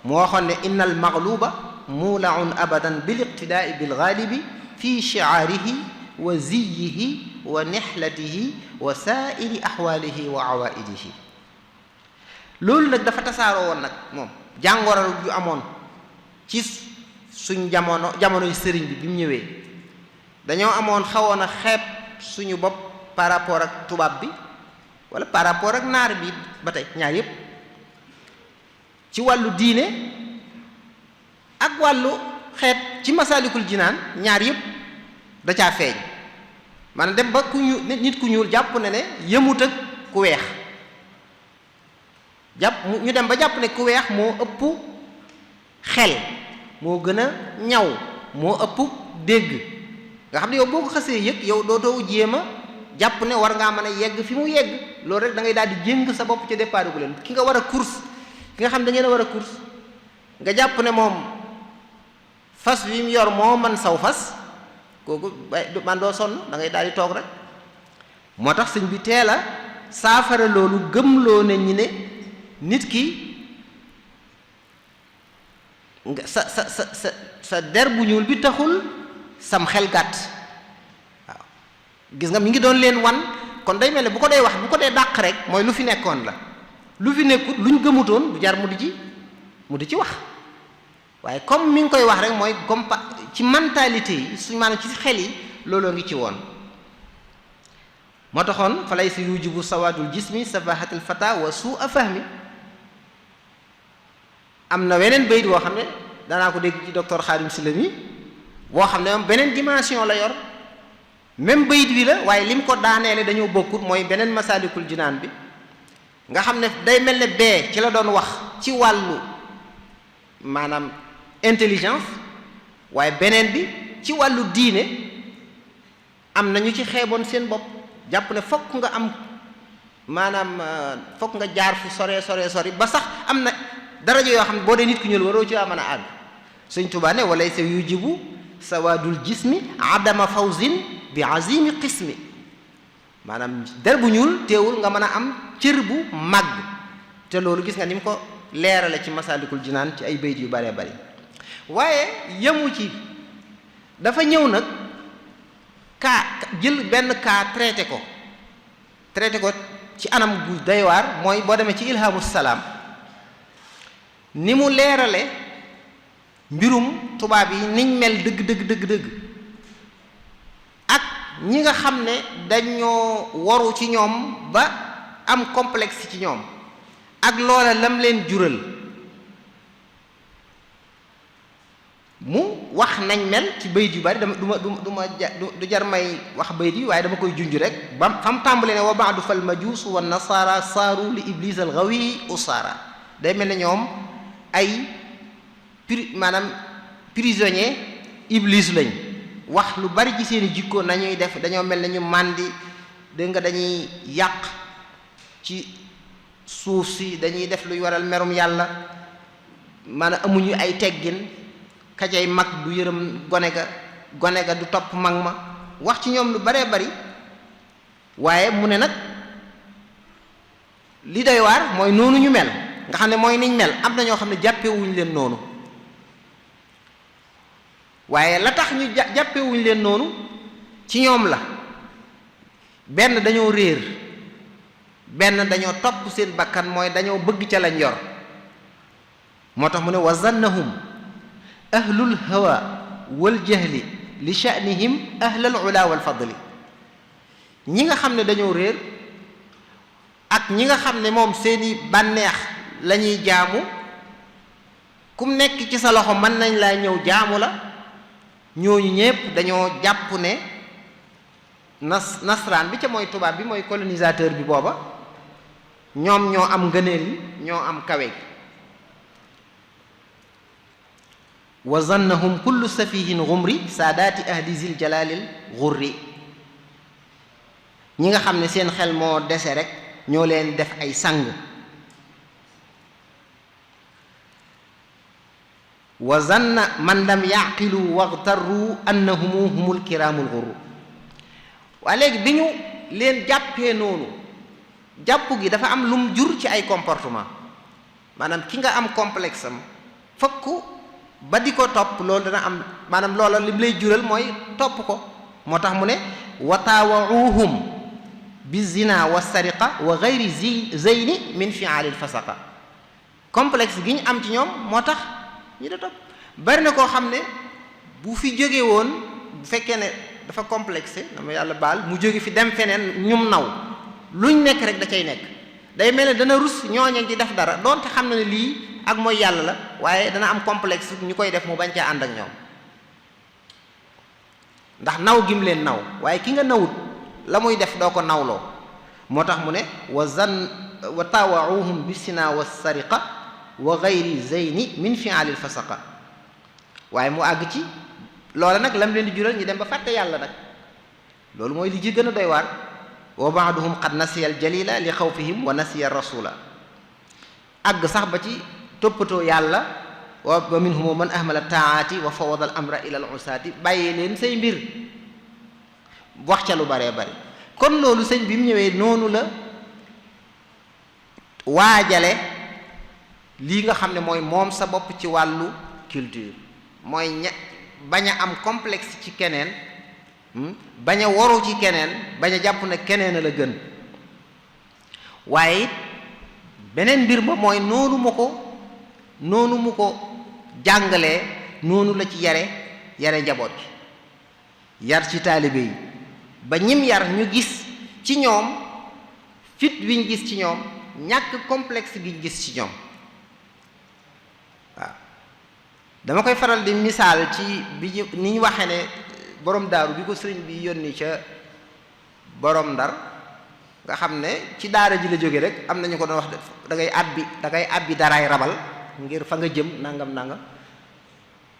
mu waxoon ne inna al maghluba mulaun abadan bil iqtidaai bil ghalibi fi shi'arihi wa ziyihi wa nihlatihi wa sa'iri ahwalihi wa awaidihi loolu nag dafa tasaaroo woon nag moom jàngoro ju amoon ci suñ jamonoy sëriñ bi mu ñëwee dañoo amoon xawoon a xeeb suñu bopp par rapport ak tubaab bi wala par rapport ak naar bi ba tey ñaar yépp ci wàllu diine ak wàllu xeet ci Masaalikul Jinaan ñaar yépp da caa feeñ maanaam dem ba nit ku ñuul jàpp ne yëmut ak ku weex ñu dem ba jàpp ne ku weex moo ëpp xel moo gën a ñaw moo ëpp dégg nga xam ne yow boo ko xasee yëg yow dootoo jéem a jàpp ne war ngaa mën a yegg fi mu yegg loolu rek da ngay daal di jéng sa bopp ca départ gu leen ki nga war a course ki nga xam da ngeen a war a course nga jàpp ne moom fas wi mu yor moo man saw fas kooku man doo sonn da ngay daal di toog rek moo tax sëñ bi teel a saafara loolu gëmloo ne ñi ne nit ki nga sa der bu ñuul bi taxul sam xel gàtt waaw gis nga mi ngi doon leen wan kon day mel ne bu ko dee wax bu ko dee dàq rek mooy lu fi nekkoon la lu fi nekkut luñ gëmutoon du jar mu di ci wax waaye comme mi ngi koy wax rek mooy comme ci mentalité yi suñ maanaam ci xel yi looloo ngi ci woon moo taxoon fa lay si yujibu sawadul jismi safahatul fata wa su'a fahmi am na weneen bayit woo xam ne danaa ko dégg ci docteur Khadim Sylla mi boo xam ne moom beneen dimension la yor même bayit bi la waaye lim ko daaneele dañoo bokkut mooy beneen Masaalikul Jinaan bi nga xam ne day mel ne bee ci la doon wax ci wàllu maanaam intelligence waaye beneen bi ci wàllu diine am na ñu ci xeeboon seen bopp jàpp ne fokk nga am maanaam fokk nga jaar fu sori ba sax am na daraja yoo xam ne boo dee nit ku ñuul waroo ci mën a àgg Sëñ Tuubaa ne walay sa yujibu sawadul jismi adama fawzin bi azimi qismi maanaam der bu ñuul teewul nga mën a am cër bu màgg te loolu gis nga ni mu ko leerale ci Masaalikul Jinaan ci ay bayt yu bare bari waaye yemu ci dafa ñëw nag jël benn cas traité ko ci anam gu doy waar mooy boo demee ci ilhamu salaam ni mu leerale mbirum tubaab yi niñ mel dëgg ak ñi nga xam ne dañoo waru ci ñoom ba am complexe ci ñoom ak loola lam leen jural mu wax nañ mel ci bayit yu bari du jar may wax bayit yi waaye dama koy junj rek ba fam tàmbale ne wa ba'du fal majus wa nasara saaru li iblis al ghawi usara day mel ne ñoom ay maanaam prisonnier iblis lañ wax lu bari ci seeni jikko nañuy def dañoo mel ne ñu màndi dégg nga dañuy yàq ci suuf si dañuy def luy waral merum yàlla maanaam amuñu ay teggin kajay mag du yërëm gone ga du topp mag ma wax ci ñoom lu baree bari waaye mu ne nag li doy waar mooy noonu ñu mel nga xam ne mooy niñ mel am na ñoo xam ne jàppewuñu leen noonu waaye la tax ñu jàppewuñu leen noonu ci ñoom la benn dañoo réer benn dañoo topp seen bakkan mooy dañoo bëgg ca lañ yor moo tax mu ne wa zannahum ahlul hawa wal jahli li sha'nihim ahlal ula wal fadli ñi nga xam ne dañoo réer ak ñi nga xam ne moom seeni bànneex la ñuy jaamu kum nekk ci sa loxo mën nañ laa ñëw jaamu la ñooñu ñépp dañoo jàpp ne nasraan bi ca mooy tubaab bi mooy colonisateur bi booba ñoom ñoo am ngëneel yi ñoo am kawe gi wa zannahum kullu safihin ghumri saadaati ahli zil jalalil ghurri ñi nga xam ne seen xel moo dese rek ñoo leen def ay sang wa zanna man lam yaqilu waghtarru annahum humul kiramul ghurru waaye léegi bi ñu leen jàppee noonu jàpp gi dafa am lum jur ci ay comportement maanaam ki nga am complexe am fokk ba di ko topp loolu dana am maanaam loola lim lay jural mooy topp ko moo tax mu ne wa taawa'uuhum bi zina wa sariqa wa gayri zeyni min fi'alil fasaqa complexe gi ñu am ci ñoom moo tax ñi da topp bari na koo xam ne bu fi jóge woon bu fekkee ne dafa complexé dama yàlla baal mu jóge fi dem feneen ñum naw luñ nekk rek da cay nekk day mel ne dana rus ñooña ci def dara doonte xam na ne lii ak mooy yàlla la waaye dana am complexe ñu koy def mu bañ caa ànd ak ñoom ndax naw gim leen naw waaye ki nga nawut la muy def doo ko nawloo moo tax mu ne wa taawa'uuhum bi sina wa sariqa wa gayri zeyni min fi'alil fasaqa waaye mu àgg ci loola nag lam leen di jural ñu dem ba fàtte yàlla nag loolu mooy li ci gën a doy waar wa ba'duhum qad nasiya al jalila li xawfihim wa nasiya rasula àgg sax ba ci toppatoo yàlla wa minhum man ahmala taati wa fawada al amra ila al usaati bàyyee leen say mbir wax ca lu baree bari kon loolu sëñ bi mu ñëwee noonu la waajale lii nga xam ne mooy moom sa bopp ci wàllu culture mooy bañ a am complexe ci keneen bañ a waru ci keneen bañ a jàpp ne keneen a la gën waaye it beneen mbir ma mooy noonu mu ko jàngalee noonu la ci yare njaboot gi yar ci taalibe yi ba ñim yar ñu gis ci ñoom fit wi ñu gis ci ñoom ñàkk complexe gi ñu gis ci ñoom waaw dama koy faral di misaal ci bi ni ñu waxee ne borom daaru bi ko sëriñ bi yónni ca borom ndar nga xam ne ci daara ji la jóge rek am na ñu ko doon wax da ngay àbbi daraay rabal ngir fa nga jëm nangam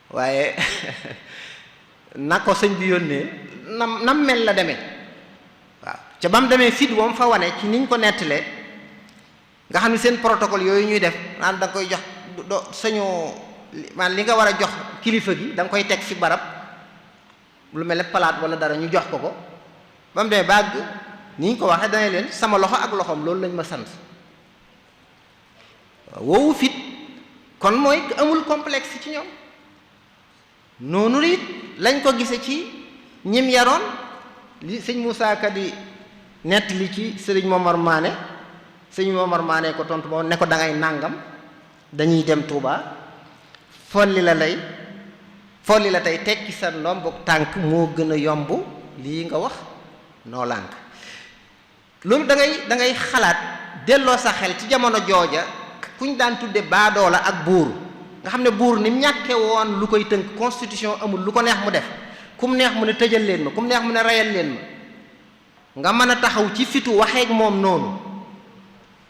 waaye na ko sëñ bi yónnee nam mel la demee waaw ca ba mu demee fit woom fa wane ci niñ ko nettalee nga xam ne seen protocole yooyu ñuy def naan da nga koy jox sañoo man li nga war a jox kilifa gi da nga koy teg fi barab lu mel ne palaat wala dara ñu jox ko ba mu demee bàgg ni ñu ko waxee dana leen sama loxo ak loxoom loolu lañ ma sant woowu fit kon mooy amul complexe ci ñoom noonu it lañ ko gise ci ñim yaroon li sëñ Moussa Ka di nett li ci sëriñ Momar ko tontu moo ne ko da ngay nàngam dañuy dem Touba folli la lay folli la tey tekki sa ndomb tànk moo gën a yomb lii nga wax noo lànk. loolu da ngay xalaat delloo sa xel ci jamono jooja kuñ daan tudde baadoola ak buur nga xam ne buur ni mu ñàkke woon lu koy tënk constitution amul, lu ko neex mu def, kum neex mu ne tëjal leen ma, kum neex mu ne reyal leen ma, nga mën a taxaw ci fitu waxeek moom noonu.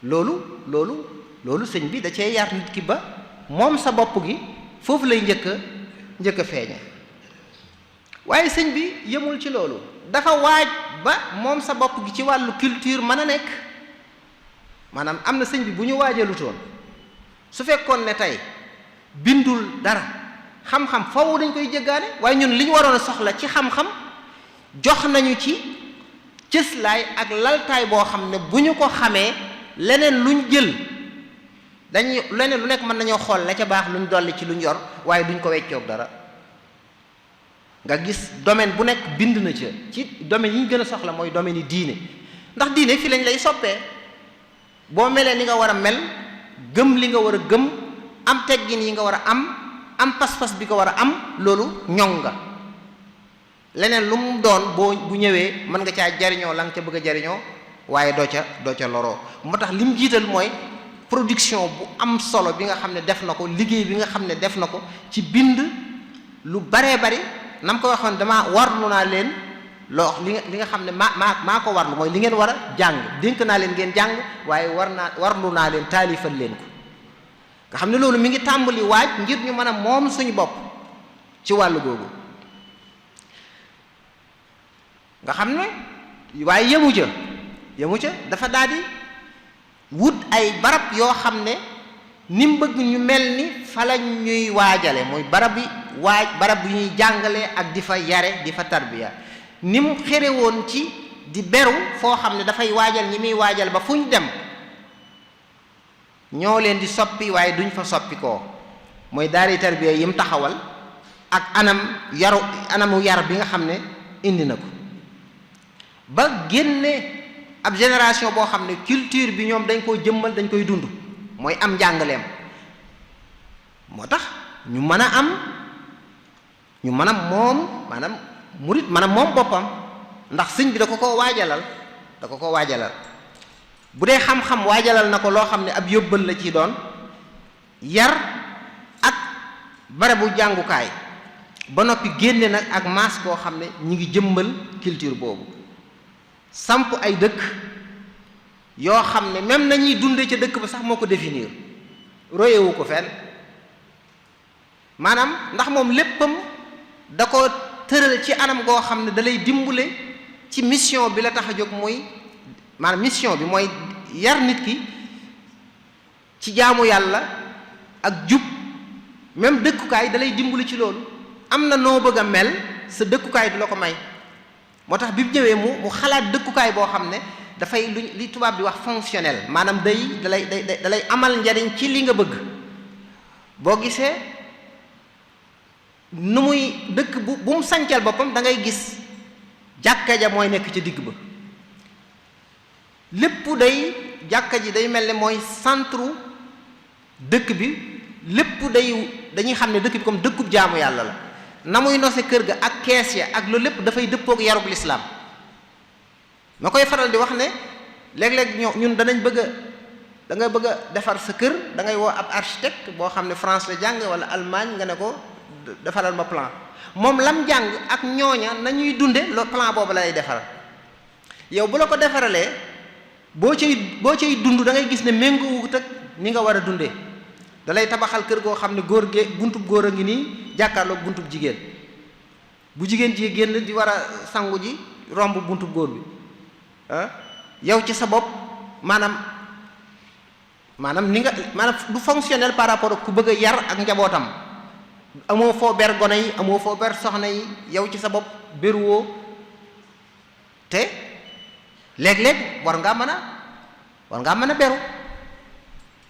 loolu sëñ bi da cee yar nit ki ba moom sa bopp gi foofu lay njëkk a feeñe. waaye sëñ bi yemul ci loolu, dafa waaj ba moom sa bopp gi ci wàllu culture mën a nekk. maanaam am na sëñ bi bu ñu waajalutoon, su fekkoon ne tey bindul dara, xam-xam foofu dañ koy jéggaane, waaye ñun li ñu waroon a soxla ci xam-xam jox nañu ci cëslaay ak laltaay boo xam ne bu ñu ko xamee leneen luñ jël leneen lu nekk mën nañoo xool la ca baax luñ dolli ci luñ yor, waaye duñ ko weccoog dara. nga gis domaine bu nekk bind na ci domaine yi ñu gën a soxla mooy domaine yi diine, ndax diine fi lañ lay soppee. boo melee ni nga war a mel, gëm li nga war a gëm, am teggin yi nga war a am pas-pas bi nga war a am, loolu ñoŋ nga. leneen lu mu doon bu ñëwee mën nga caa jariñoo la nga ca bëgg a jariñoo, waaye doo ca loroo. moo tax li mu jiital mooy production bu am solo bi nga xam ne def na ko, liggéey bi nga xam ne def na ko ci bind lu baree bari. nam ko waxoon dama warlu naa leen li nga xam ne maa ko warlu mooy li ngeen war a jàng, dénk naa leen ngeen jàng, waaye warlu naa leen taalifal leen ko. nga xam ne loolu mi ngi tàmbali waaj ngir ñu mën a moom suñu bopp ci wàllu googu. nga xam ne waaye yemu ca dafa daal di wut ay barab yoo xam ne ni mu bëgg ñu mel ni fa la ñuy waajale, mooy barab yu ñuy jàngale ak di fa yare, di fa tarbiya. ni mu xere woon ci di beru foo xam ne dafay waajal ñi muy waajal ba fu ñu dem ñoo leen di soppi, waaye duñ fa soppi koo, mooy daari tarbiya yi mu taxawal ak anamu yar bi nga xam ne indi na ko, ba génne ab génération boo xam ne culture bi ñoom dañ koo jëmmal, dañ koy dund, mooy am njàngaleem. moo tax ñu mën a moom maanaam murit mën a moom boppam, ndax sëñ bi da ko koo waajalal. bu dee xam-xam waajalal na ko loo xam ne ab yóbbal la ci doon, yar ak barabu jàngukaay, ba noppi génne nag ak maas koo xam ne ñi ngi jëmbal culture boobu, samp ay dëkk yoo xam ne même nañuy dunde ca dëkk ba sax moo ko définir, royewu ko fenn. maanaam ndax moom léppam da ko tëral ci anam goo xam ne da lay dimbale ci mission bi la tax a jóg, muy maanaam mission bi mooy yar nit ki ci jaamu yàlla ak jub. même dëkkukaay da lay dimbali ci loolu, am na noo bëgg a mel, sa dëkkukaay du la ko may. moo tax bi mu ñëwee mu xalaat dëkkukaay boo xam ne dafay li tubaab di wax fonctionnel, maanaam dalay amal njariñ ci li nga bëgg. boo gisee nu muy dëkk bu mu sancal boppam da ngay gis jàkka ja mooy nekk ci digg ba, lépp jàkka ji day mel ne mooy centre dëkk bi, lépp dañuy xam ne dëkk bi comme dëkkub jaamu yàlla la. na muy nose kër ga ak kees ya ak loolu lépp dafay dëppook yarub lislaam. ma koy faral di wax ne léeg-léeg ñun da nga bëgg a defar sa kër, da ngay woo ab architecte boo xam ne France la jàng wala Allemagne, nga ne ko defaral ma plan. moom lam jàng ak ñooña nañuy dunde plan boobu la lay defaral. yow bu la ko defaralee boo cay dund da ngay gis ne méngoowut ak ni nga war a dundee. da lay tabaxal kër goo xam ne buntub góor a ngi nii jàkkaarloog buntub jigéen, bu jigéen ji génn di war a sangu ji romb buntub góor bi yow ci sa bopp maanaam du fonctionnel par rapport ak ku bëgg a yar ak njabootam. amoo foo ber gone yi, amoo foo ber soxna yi, yow ci sa bopp beruwoo. te léeg-léeg war ngaa mën a beru,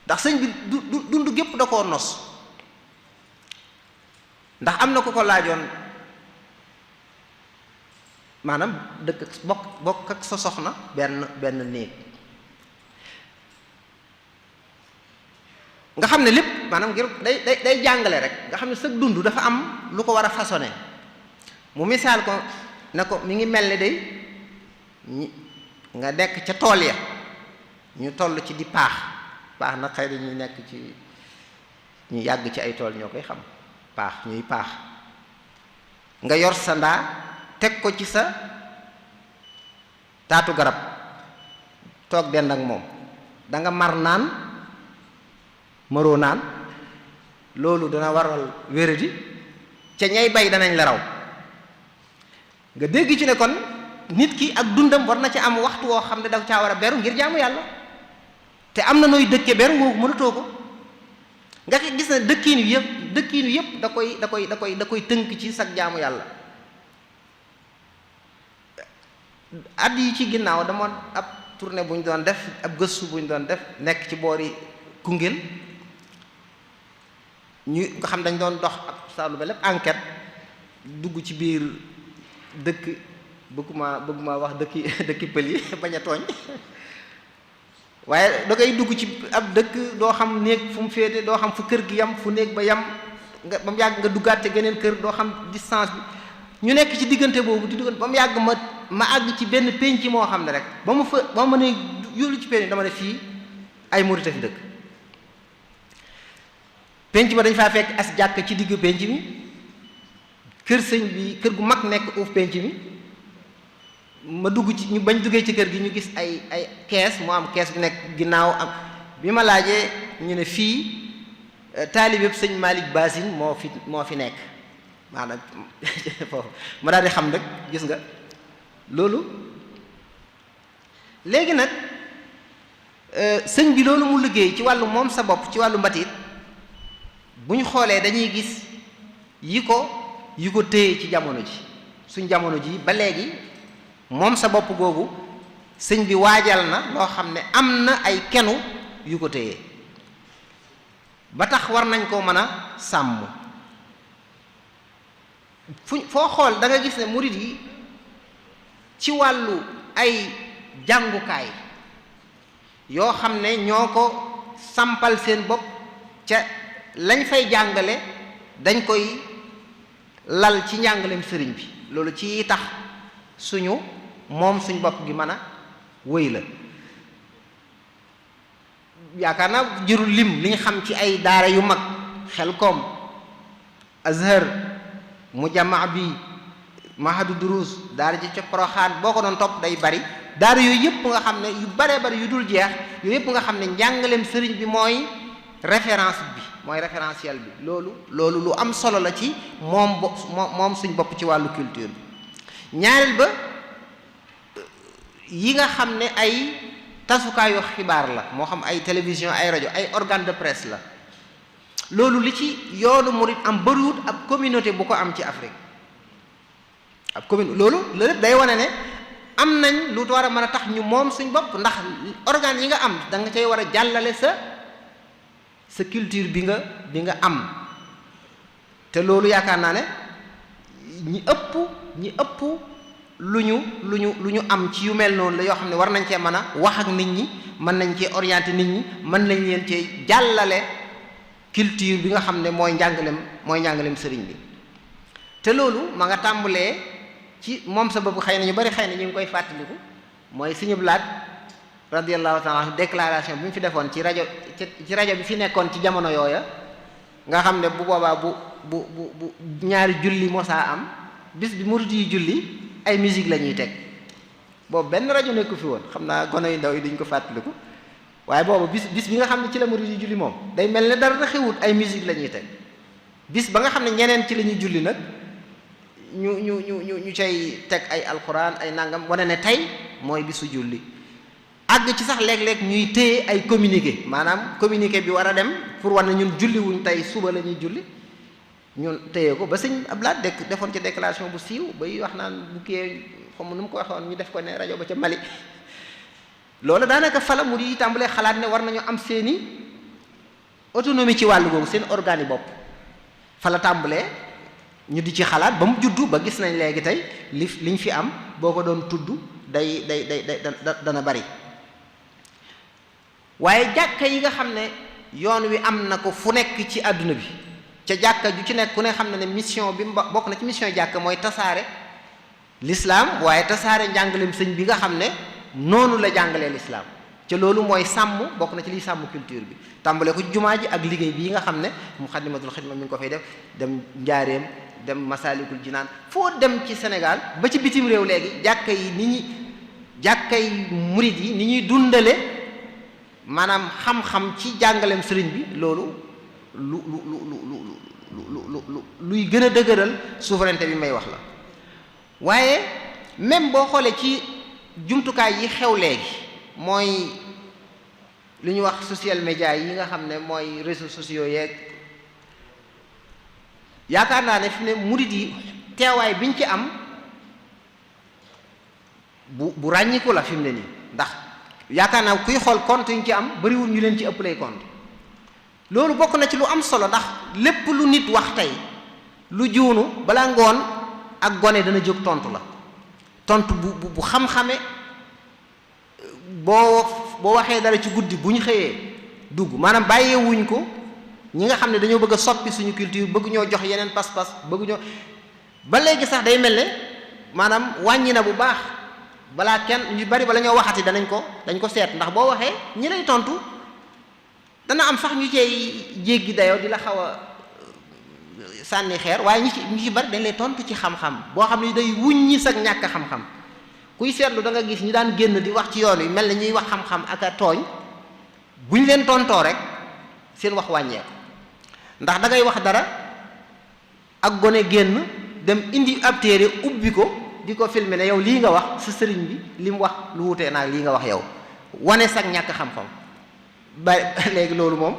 ndax sëñ bi du dund gépp da koo nos. ndax am na ku ko laajoon maanaam dëkk bokk ak sa soxna benn néeg, nga xam ne lépp maanaam ngir day jàngale rek nga xam ne sa dund dafa am lu ko war a façonné mu misaal ko ne ko mi ngi mel ni day nga nekk ca tool ya ñu toll ci di paax nag xëy na ñuy nekk ci ñu yàgg ci ay tool ñoo koy xam ñuy paax nga yor sa ndaa teg ko ci sa taatu garab toog dend ak moom da nga mar naan maroo naan loolu dana waral wéradi ca ñay bay danañ la raw nga dégg ci ne kon nit ki ak dundam war na ci am waxtu woo xam ne da caa war a beru ngir jaamu yàlla te am na nooy dëkke beru ngoogu mënatoo ko nga gis ne dëkkiinu yëpp da koy tënk ci sag jaamu yàlla. at yi ci ginnaaw dama ab tournée bu ñu doon def ab gëstu bu ñu doon def nekk ci boori Koungheul ñu nga xam dañ doon dox ak saalu ba lépp enquête dugg ci biir dëkk bëgguma wax dëkki pël yi bañ a tooñ waaye da ngay dugg ci ab dëkk doo xam néeg fu mu féete doo xam fu kër gi yam fu néeg ba yam nga ba mu yàgg nga duggaat te geneen kër doo xam distance bi ñu nekk ci diggante boobu di diggante ba mu yàgg ma àgg ci benn pénc moo xam ne rek ba ma ne yóolu ci pénc dama ne fii ay murit a fi dëkk pénc ma dañ faa fekk as jàkk ci digg pénc mi kër sëñ bi kër gu mag nekk uuf pénc mi ma dugg ci ñu bañ duggee ci kër gi ñu gis ay kees moo am kees gu nekk ginnaaw am bi ma laajee ñu ne fii taalibeb sëñ Malick Basine moo fi nekk maanaam foofu ma daal di xam rek gis nga loolu léegi nag sëñ bi loolu mu liggéey ci wàllu moom sa bopp ci wàllu mbatit bu ñu xoolee dañuy gis yi ko téye ci jamono ji suñ jamono ji ba léegi moom sa bopp googu sëñ bi waajal na loo xam ne am na ay kenu yu ko téye ba tax war nañ koo mën a sàmm foo xool da nga gis ne murid yi ci wàllu ay jàngukaay yoo xam ne ñoo ko sampal seen bopp ca lañ fay jàngale dañ koy lal ci njàngaleem sëriñ bi loolu ci tax suñu bopp gi mën a wéy la yaakaar naa jërul lim li ñu xam ci ay daara yu mag Xelkom Azhar Mujamma bi Mahadu Durus daara ji ca Poroxaan boo ko doon topp day bari daara yooyu yëpp nga xam ne yu baree bari yu dul jeex yooyu yëpp nga xam ne njàngaleem sëriñ bi mooy référence bi mooy référentiel bi loolu lu am solo la ci moom suñ bopp ci wàllu culture bi ñaareel ba yi nga xam ne ay tasukaayu xibaar la moo xam ay télévision ay rajo ay organe de presse la loolu li ci yoonu murid am bëriwut ab communauté bu ko am ci Afrique ab loolu lépp day wane ne am nañ lu war a mën a tax ñu moom suñ bopp ndax organes yi nga am da nga cay war a jàllale sa culture bi nga am te loolu yaakaar naa ne ñi ëpp lu ñu am ci yu mel noonu la yoo xam ne war nañ cee mën a wax ak nit ñi mën nañ cee orienter nit ñi mën nañ leen cee jàllale culture bi nga xam ne mooy njàngalem sëriñ bi te loolu ma nga tàmbalee ci moom sa bopp xëy na ñu bari xëy na ñu ngi koy fàttaliku mooy Sëñ Abdou Lahad radiyallahu ta'ala déclaration bi mu fi defoon ci rajo bi fi nekkoon ci jamono yooya nga xam ne bu boobaa bu ñaari julli mosaa am bis bi murid yi julli ay musique la ñuy teg boobu benn rajo nekku fi woon xam naa gone yu ndaw yi duñ ko fàttaliku waaye boobu bis bi nga xam ne ci la murid yi julli moom day mel ne dara xewut ay musique la ñuy teg bis ba nga xam ne ñeneen ci la ñuy julli nag ñu cay teg ay alquran ay nangam wane ne tey mooy bisu julli àgg ci sax léeg-léeg ñuy téye ay communiqué maanaam communiqué bi war a dem pour war na ñun julli wuñ tey suba la ñuy julli ñun téye ko ba Sëñ Abdou Lahad defoon ci déclaration bu siiw bay wax naan bu kii xam nu mu ko waxoon ñu def ko ne rajo ba ca Mali loolu daanaka fala mu di tàmbalee xalaat ne war nañu am seeni autonomie ci wàllu googu seen organe yi bopp fala tàmbalee ñu di ci xalaat ba mu juddu ba gis nañ léegi tey liñ fi am boo ko doon tudd dana bari waaye jàkka yi nga xam ne yoon wi am na ko fu nekk ci àdduna bi ca jàkka ju ci nekk ku ne xam na ne mission bi bokk na ci mission jàkka mooy tasaare l'islam waaye tasaare njàngaleem sëñ bi nga xam ne noonu la jàngalee l'islam ca loolu mooy sàmm bokk na ci liy sàmm culture bi tàmbale ko jumaa ji ak liggéey bi nga xam ne Muxaddamatul Xidma mi ngi ko fay def dem Njaareem dem Masaalikul Jinaan foo dem ci Sénégal ba ci bitim réew léegi jàkka yi jàkkay murid yi ni ñuy dundale maanaam xam-xam ci jàngaleem sëriñ bi loolu luy gën a dëgëral souveraineté bi may wax la waaye même boo xoolee ci jumtukaay yi xew léegi mooy lu ñu wax social media yi nga xam ne mooy réseaux sociaux yeeg yaakaar naa ne fi ne murid yi teewaay biñ ci am bu ràññiku la fi mu ne nii ndax yaakaar naa kuy xool compte yi ñu ci am bariwul ñu leen ci ëpp lay compte loolu bokk na ci lu am solo ndax lépp lu nit wax tey lu juunu balaa ngoon ak gone dana jóg tontu la tontu bu xam-xame boo waxee dara ci guddi bu ñu xëyee dugg maanaam bàyyeewuñ ko ñi nga xam ne dañoo bëgg a soppi suñu culture bëgg ñoo jox yeneen pas-pas bëgg ñoo ba léegi sax day mel ne maanaam wàññi na bu baax balaa kenn ñu bari bala ñoo waxati dañ ko seet ndax boo waxee ñi lay tontu dana am sax ñu cey jéggi dayoo di la xaw a sànni xeer waaye ñi ci bari dañ lay tontu ci xam-xam boo xam ne day wuññi sag ñàkk xam-xam kuy seetlu da nga gis ñu daan génn di wax ci yoon wi mel na ñuy wax xam-xam ak a tooñ buñ leen tontoo rek seen wax wàññeeku ndax da ngay wax dara ak gone génn dem indi ab téere ubbi ko di ko filmer ne yow lii nga wax sa sëriñ bi li mu wax lu wutee naag lii nga wax yow wane sag ñàkk xam-xam ba léegi loolu moom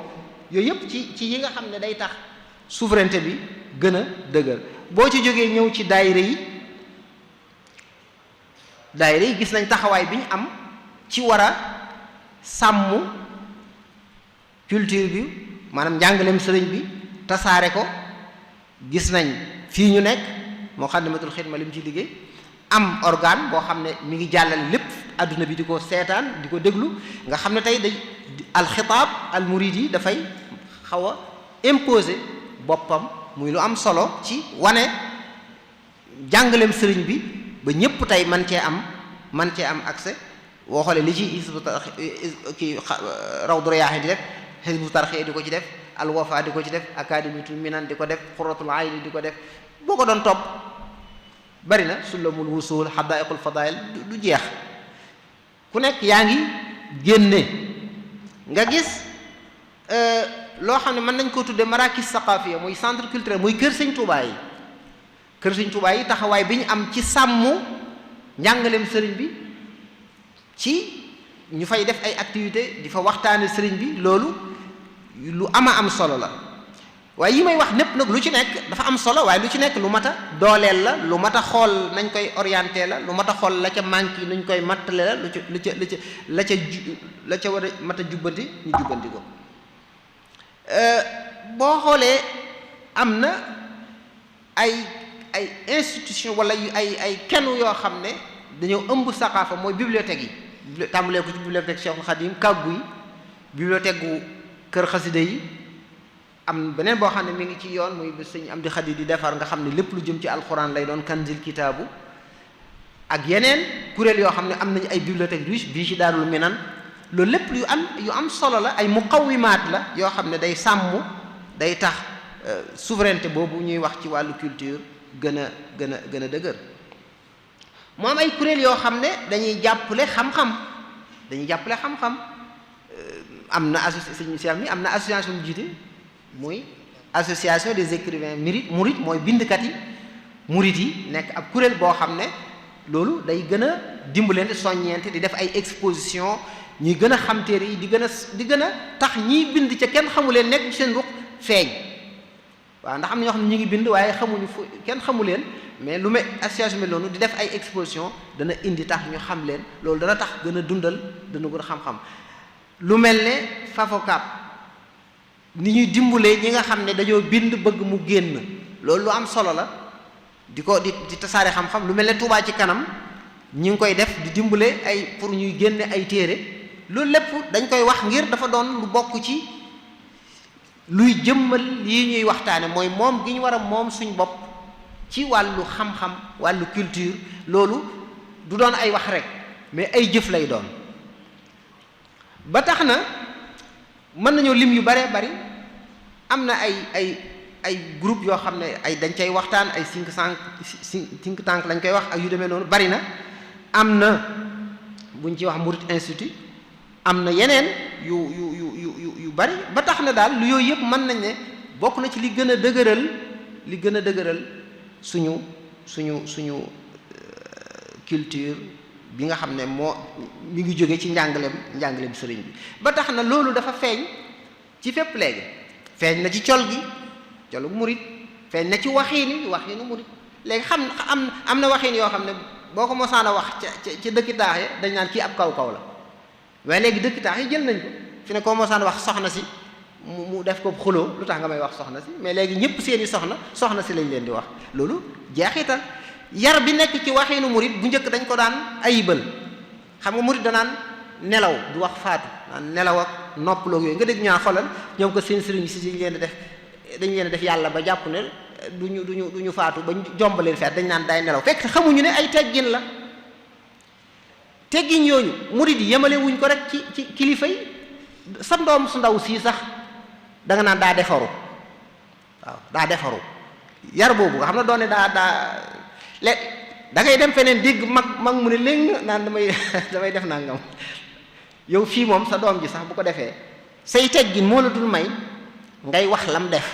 yooyu yëpp ci yi nga xam ne day tax souveraineté bi gën a dëgër boo ci jógee ñëw ci daayira yi gis nañ taxawaay bi ñu am ci war a sàmm culture bi maanaam njàngaleem sëriñ bi tasaare ko gis nañ fii ñu nekk Muxaddamatul Xidma li mu ci liggéey am organe boo xam ne mi ngi jàllale lépp adduna bi di ko seetaan di ko déglu nga xam ne tey day alxitaab al murid yi dafay xaw a imposer boppam muy lu am solo ci wane jàngaleem sëriñ bi ba ñépp tey man cee am accès boo xoolee li ci Hizbut Tarqiyyah kii Rawdu Rayaahiin di def Hizbut Tarqiyyah di ko ci def Al Wafa di ko ci def Akademiyatul Minan di ko def Qurratul Ayni di ko def boo ko doon topp bari na Sulamul Wusul Hadaa'iqul Fadaa'il du jeex ku nekk yaa ngi génne nga gis loo xam ne mën nañ koo tuddee marakis saqaafiya muy centre culturel muy kër Sëñ Tuubaa yi kër Sëñ Tuubaa yi taxawaay bi ñu am ci sàmm njàngaleem sëriñ bi ci ñu fay def ay activité di fa waxtaane sëriñ bi loolu lu am solo la waaye yi may wax népp nag lu ci nekk dafa am solo waaye lu ci nekk lu mat a dooleel la lu mat a xool nañ koy orienté la lu mat a xool la ca manque yi nuñ koy mattale la la ca war a mat a jubbanti ñu jubbanti ko boo xoolee am na ay institution wala ay kenn yoo xam ne dañoo ëmb saqaafa mooy bibliothèque yi tàmbalee ko ci bibliothèque Cheikhul Khadim kàggu yi bibliothèque gu kër xasida yi am beneen boo xam ne mi ngi ci yoon muy sëñ Amdi Xadi di defar nga xam ne lépp lu jëm ci alxuraan lay doon kanzil kitaabu ak yeneen kuréel yoo xam ne am nañu ay bibliothèque riche bii ci Daarul Minan loolu lépp yu am solo la ay muqawimaat la yoo xam ne day sàmm day tax souveraineté boobu ñuy wax ci wàllu culture gën a dëgër mu am ay kuréel yoo xam ne dañuy jàppale xam-xam am na association bu jiite muy association des écrivains murit mooy bindkat yi murit yi nekk ab kuréel boo xam ne loolu day gën a dimbalante soññeente di def ay exposition ñuy gën a xam téere yi di gën a tax ñiy bind ca kenn xamu leen nekk ci seen ruq feeñ waaw ndax am na ñoo xam ne ñu ngi bind waaye xamuñu fu kenn xamu leen mais lu mel association mel noonu di def ay exposition dana indi tax ñu xam leen loolu dana tax gën a dundal dana gën a xam-xam lu mel ne Fafocap ni ñuy dimbalee ñi nga xam ne dañoo bind bëgg mu génn loolu lu am solo la di tasaare xam-xam lu mel ne Touba ci kanam ñi ngi koy def di dimbale ay pour ñuy génne ay téere loolu lépp dañ koy wax ngir dafa doon lu bokk ci luy jëmmal lii ñuy waxtaane mooy moom gi ñu war a moom suñ bopp ci wàllu xam-xam wàllu culture. loolu du doon ay wax rek mais ay jëf lay doon. ba tax na mën nañoo lim yu bare bari am na ay groupe yoo xam ne ay dañ cay waxtaan ay think tank lañ koy wax ak yu demee noonu bari na. am na buñ ci wax Murid Institute am na yeneen yu bari ba tax na daal lu yooyu yëpp mën nañ ne bokk na ci li gën a dëgëral suñu culture bi nga xam ne mi ngi jóge ci njàngaleem sëriñ bi. ba tax na loolu dafa feeñ ci fépp léegi feeñ na ci colu murid feeñ na ci waxiinu murid léegi am na waxiin yoo xam ne boo ko mosaan a wax ca dëkki taax yi dañ naan kii ab kaw la waaye léegi dëkki taax yi jël nañ ko fi ne koo mosaan wax soxna si mu def ko xuloo lu tax nga may wax soxna si mais léegi ñëpp seeni soxna si lañ leen di wax. loolu jeexital yar bi nekk ci waxiinu murid bu njëkk dañ ko daan ayibal. xam nga murid danaan nelaw du wax faatu naan nelaw ak noppaloo yooyu nga dégg ñaa xolal ñoom ko seen sëriñ si dañ leen def yàlla ba jàpp ne duñu faatu ba jombaleen feet dañ naan day nelaw fekk xamuñu ne ay teggin la. teggin yooyu murid yi yemale wuñ ko rek ci kilifa yi sa ndoom su ndaw sii sax da nga naan daa defaru waaw daa defaru yar boobu nga xam ne doone daa da ngay dem feneen dégg mag mu ne léegi naan damay def nangam yow fii moom sa doom ji sax bu ko defee say teggin moo la dul may ngay wax lam def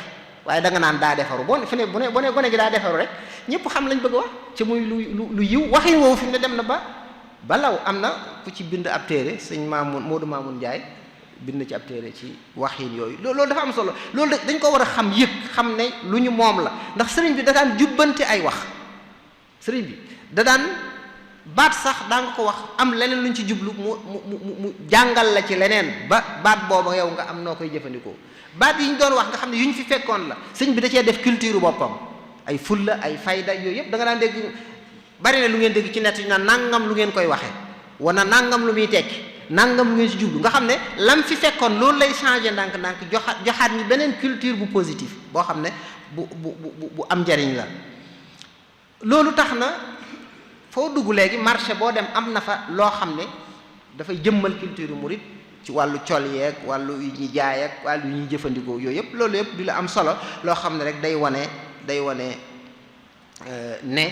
waaye da nga naan daa defaru bu ne gone gi daa defaru rek ñëpp xam lañ bëgg a wax ci muy lu yiw waxin woowu fi mu ne dem na ba law. am na ku ci bind ab téere sëñ Modou Mamoun Ndiaye bind ci ab téere ci waxin yooyu loolu dafa am solo. loolu dañ ko war a xam xam ne lu ñu moom la ndax sëriñ bi da daan jubbante ay wax. sëriñ bi da daan baat sax daa nga ko wax am leneen luñ ci jublu mu jàngal la ci leneen ba baat booba yow nga am noo koy jëfandikoo. baat yi ñu doon wax nga xam ne yu ñu fi fekkoon la sëñ bi da cee def culture boppam ay fulla ay fayda yooyu yëpp da nga daan dégg bari na lu ngeen dégg ci nett ñu naan nangam lu ngeen koy waxee wana nangam lu muy tekki nangam lu ngeen ci jublu nga xam ne lam fi fekkoon loolu lay changé ndànk-ndànk joxaat ñi beneen culture bu positif boo xam ne bu am njariñ la. loolu tax na foo dugg léegi marché boo dem am na fa loo xam ne dafay jëmmal culture murid ci wàllu col yeeg wàllu yu ñuy jaay ak wàllu yu ñuy jëfandikoo yooyu yëpp loolu yëpp di la am solo loo xam ne rek day wane ne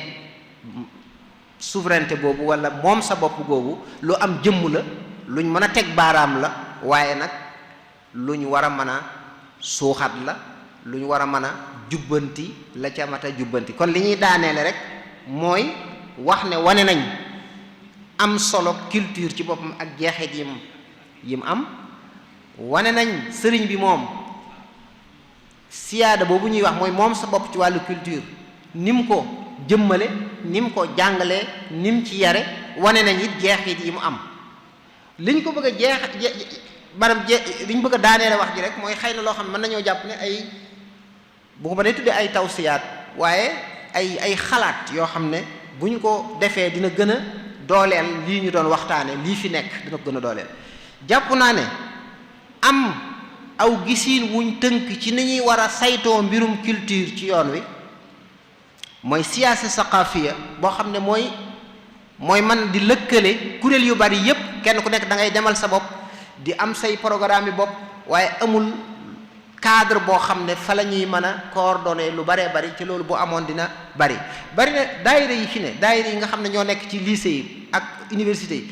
souveraineté boobu wala moom sa bopp googu lu am jëmm la luñ mën a teg baaraam la waaye nag luñ war a mën a suuxat la luñ war a mën a jubbanti la ca mat a jubbanti. kon li ñuy daaneele rek mooy wax ne wane nañ am solo culture ci boppam ak jeexit yim am wane nañ sëriñ bi moom siyaada boobu ñuy wax mooy moom sa bopp ci wàllu culture ni mu ko jëmmale ni mu ko jàngalee ni mu ci yare wane nañ it jeexit yi mu am. liñ ko bëgg a liñ bëgg a daaneele wax ji rek mooy xëy na loo xam ne mën nañoo jàpp ne ay bu ko mënee tuddee ay tawsiyaat waaye ay xalaat yoo xam ne bu ñu ko defee dina gën a dooleel lii ñu doon waxtaane lii fi nekk dina ko gën a dooleel. jàpp naa ne am aw gisiin wuñ tënk ci ni ñuy war a saytoo mbirum culture ci yoon wi mooy siyaasa saqaafiya boo xam ne mooy man di lëkkale kuréel yu bari yépp kenn ku nekk da ngay demal sa bopp di am say programme yi bopp waaye amul cadre boo xam ne fa la ñuy mën a coordonner lu baree bari ci loolu bu amoon dina bari na daayira yi fi ne daayira yi nga xam ne ñoo nekk ci lycée yi ak université yi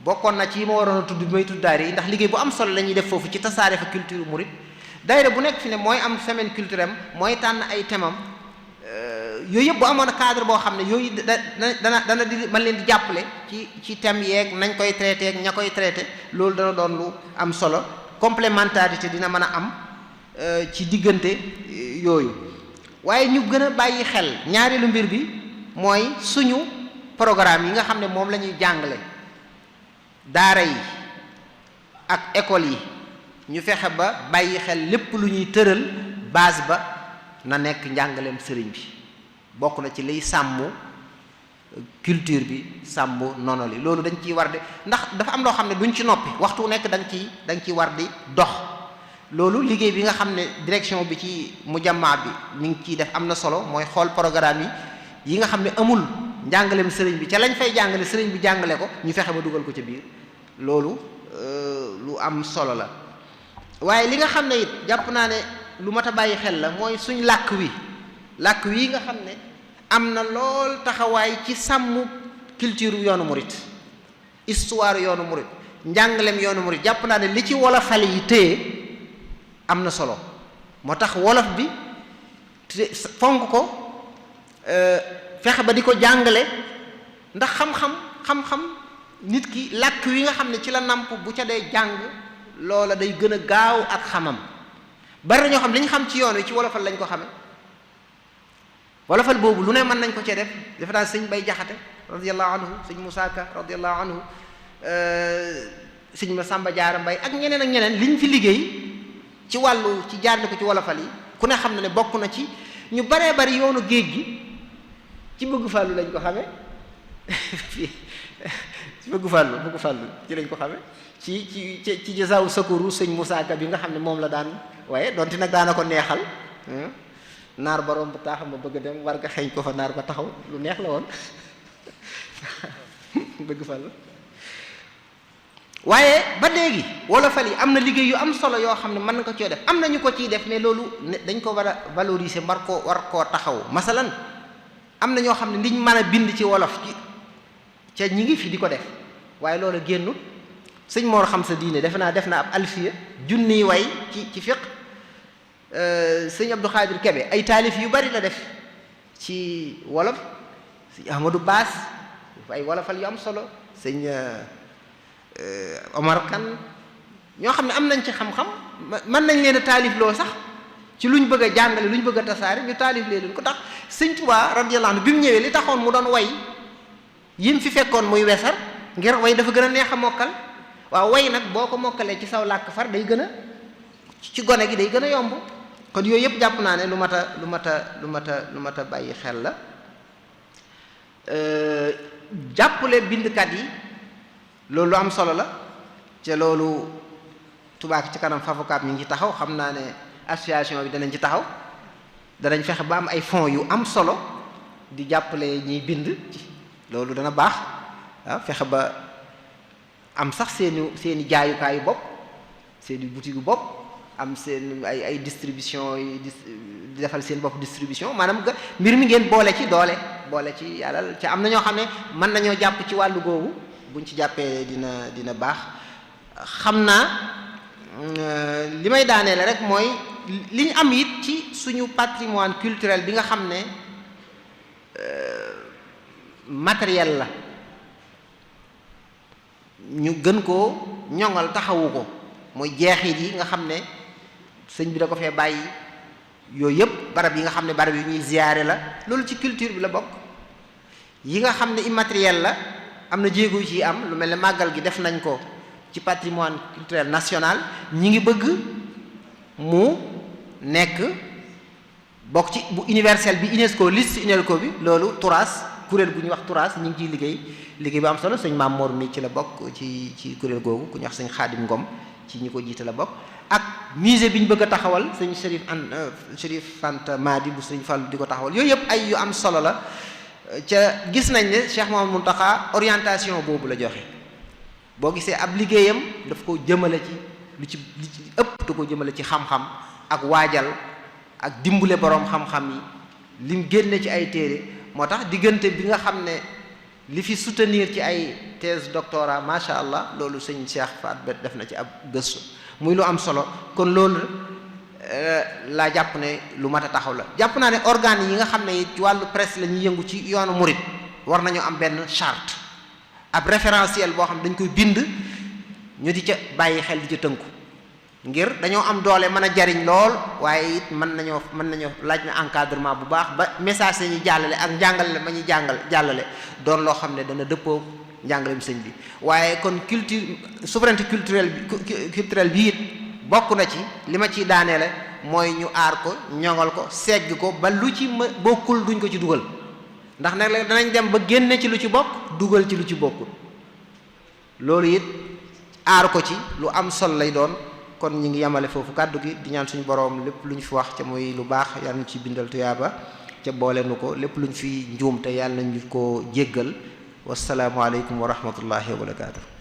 bokkoon na ci yi ma waroon a tudd bi may tudd daayira yi ndax liggéey bu am solo la ñuy def foofu ci tasaare fa culture murid. daayira bu nekk fi ne mooy am semaine culturelle mooy tànn ay thèmam yooyu yëpp bu amoon cadre boo xam ne yooyu dana di man leen di jàppale ci thème yeeg nañ koy traité ak ña koy traité loolu dana doon lu am solo complémentarité dina mën a am ci diggante yooyu. waaye ñu gën a bàyyi xel ñaareelu mbir bi mooy suñu programme yi nga xam ne moom la ñuy jàngale daara yi ak école yi ñu fexe ba bàyyi xel lépp lu ñuy tëral base ba na nekk njàngaleem sëriñ bi bokk na ci liy sàmm culture bi sàmm nono li loolu dañ ciy war di ndax dafa am loo xam ne duñ ci noppi waxtu nekk da nga ciy war di dox loolu liggéey bi nga xam ne direction bi ci mujamma bi mi ngi ciy def am na solo mooy xool programme yi nga xam ne amul njàngaleem sëriñ bi ca lañ fay jàngale sëriñ bi jàngale ko ñu fexe ba dugal ko ca biir loolu lu am solo la. waaye li nga xam ne it jàpp naa ne lu mat a bàyyi xel la mooy suñ làkk wi nga xam ne am na lool taxawaay ci sàmm culture yoonu murit histoire yoonu murit njàngaleem yoonu murit jàpp naa ne li ci wolofal yi téye am na solo moo tax wolof bi fonk ko fexe ba di ko jàngale ndax xam-xam nit ki làkk wi nga xam ne ci la namp bu ca dee jàng loola day gën a gaaw ak xamam bari na ñoo xam li ñu xam ci yoon wi ci wolofal lañ ko xame wolofal boobu lu ne mën nañ ko cee def dafa daan sëñ Bay Jaxate radiyallahu anhu sëñ Musaa Ka radiyallahu anhu sëñ Masamba Jaara Mbay ak ñeneen liñ fi liggéey ci wàllu ci jaarle ko ci wolofal yi ku ne xam na ne bokk na ci ñu baree bari yoonu géej gi ci bëgg fàllu lañ ko xame ci bëgg fàllu ci lañ ko xame ci jasaawu sakuru sëñ Musaa Ka bi nga xam ne moom la daan waaye donte nag daana ko neexal naar borom bu taaxam ma bëgg dem war nga xeeñ ko fa naar ba taxaw lu neex la woon bëgg fàllu waaye ba léegi wolofal yi am na liggéey yu am solo yoo xam ne mën na ko coo def am na ñu ko ciy def mais loolu dañ ko war a valoriser war koo taxaw masalan am na ñoo xam ne liñ mën a bind ci wolof ci ca ñi ngi fi di ko def waaye loolu génnul sëñ Mor xam sa diine defe naa def na ab alfiya junniy way ci fiq sëñ Abdou Khadir Kebe ay taalif yu bari la def ci wolof sëñ Ahmadou Baas ay wolofal yu am solo sëñ Omar Kan ñoo xam ne am nañ ci xam-xam mën nañ leen a taalif loo sax ci luñ bëgg a jàngale luñ bëgg a tasaare ñu taalif leen ko tax sëñ Tuubaa radiyallahu anhu bi mu ñëwee li taxoon mu doon way yim fi fekkoon muy wesar ngir way dafa gën a neex a mokkal waaw way nag boo ko mokkalee ci saw làkk far day gën a ci gone gi day gën a yomb kon yooyu yëpp jàpp naa ne lu mat a bàyyi xel la jàppale bindkat yi loolu lu am solo la ca loolu Touba ci kanam Fafocap ñu ngi ci taxaw xam naa ne association bi danañ ci taxaw danañ fexe ba am ay fonds yu am solo di jàppale ñiy bind loolu dana baax waaw fexe ba am sax seeni jaayukaayu bopp seeni boutique bopp am seen ay distribution yi di defal seen bopp distribution maanaam mbir mi ngeen boole ci doole boole ci yàlla ca am na ñoo xam ne mën nañoo jàpp ci wàllu googu buñ ci jàppee dina baax xam naa li may daaneele rek mooy li ñu am it ci suñu patrimoine culturel bi nga xam ne matériel la ñu gën koo ñoŋal taxawu ko mooy jeexit yi nga xam ne sëñ bi da ko fee bàyyi yooyu yëpp barab yi nga xam ne barab yu ñuy ziyaare la loolu ci culture bi la bokk yi nga xam ne immatériel la am na jéego yu ci am lu mel ne màggal gi def nañ ko ci patrimoine culturel national ñi ngi bëgg mu nekk bokk ci bu universel bi UNESCO liste UNESCO bi loolu TURAS kuréel gu ñuy wax TURAS ñu ngi ciy liggéey bu am solo sëñ Maam Mor mi ci la bokk ci kuréel googu ku ñuy wax sëñ Xaadim Ngom ci ñi ko jiite la bokk ak musée bi ñu bëgg a taxawal sëñ Chérif Fanta Madi bu sëñ Fallu di ko taxawal yooyu yëpp ay yu am solo la ca gis nañ ne Cheikh Mouhamadou Mountakha orientation boobu la joxe boo gisee ab liggéeyam daf ko jëmale ci lu ci ëpp da ko jëmale ci xam-xam ak waajal ak dimbule boroom xam-xam yi lim génne ci ay téere moo tax diggante bi nga xam ne li fi soutenir ci ay thèse doctorat macha allah loolu sëñ Cheikh Faat Bet def na ci ab gëstu muy lu am solo kon loolu laa jàpp ne lu mat a taxaw la jàpp naa ne organes yi nga xam ne ci wàllu presse la ñuy yëngu ci yoonu murit war nañoo am benn charte ab référentiel boo xam dañ koy bind ñu di ca bàyyi xel di ca tënku ngir dañoo am doole mën a jariñ lool waaye it mën nañoo laaj na encadrement bu baax ba message yi ñuy jàllale ak njàngale ma ñuy jàllale doon loo xam ne dana dëppoo njàngaleem sëñ bi waaye kon souveraineté culturelle bi it bokk na ci li ma ciy daaneele mooy ñu aar ko ñoŋal ko segg ko ba lu ci bokkul duñ ko ci dugal ndax nag danañ dem ba génne ci lu ci bokk dugal ci lu ci bokkul loolu it aar ko ci lu am solo lay doon kon ñi ngi yemale foofu kàddu gi di ñaan suñu boroom lépp lu ñu fi wax ca muy lu baax yàlla ñu ci bindal tuyaaba ca boole nu ko lépp lu ñu fi njuum te yàlla nañu ko jéggal wasalaamu aleykum wa rahmatullahi wa barakaatu.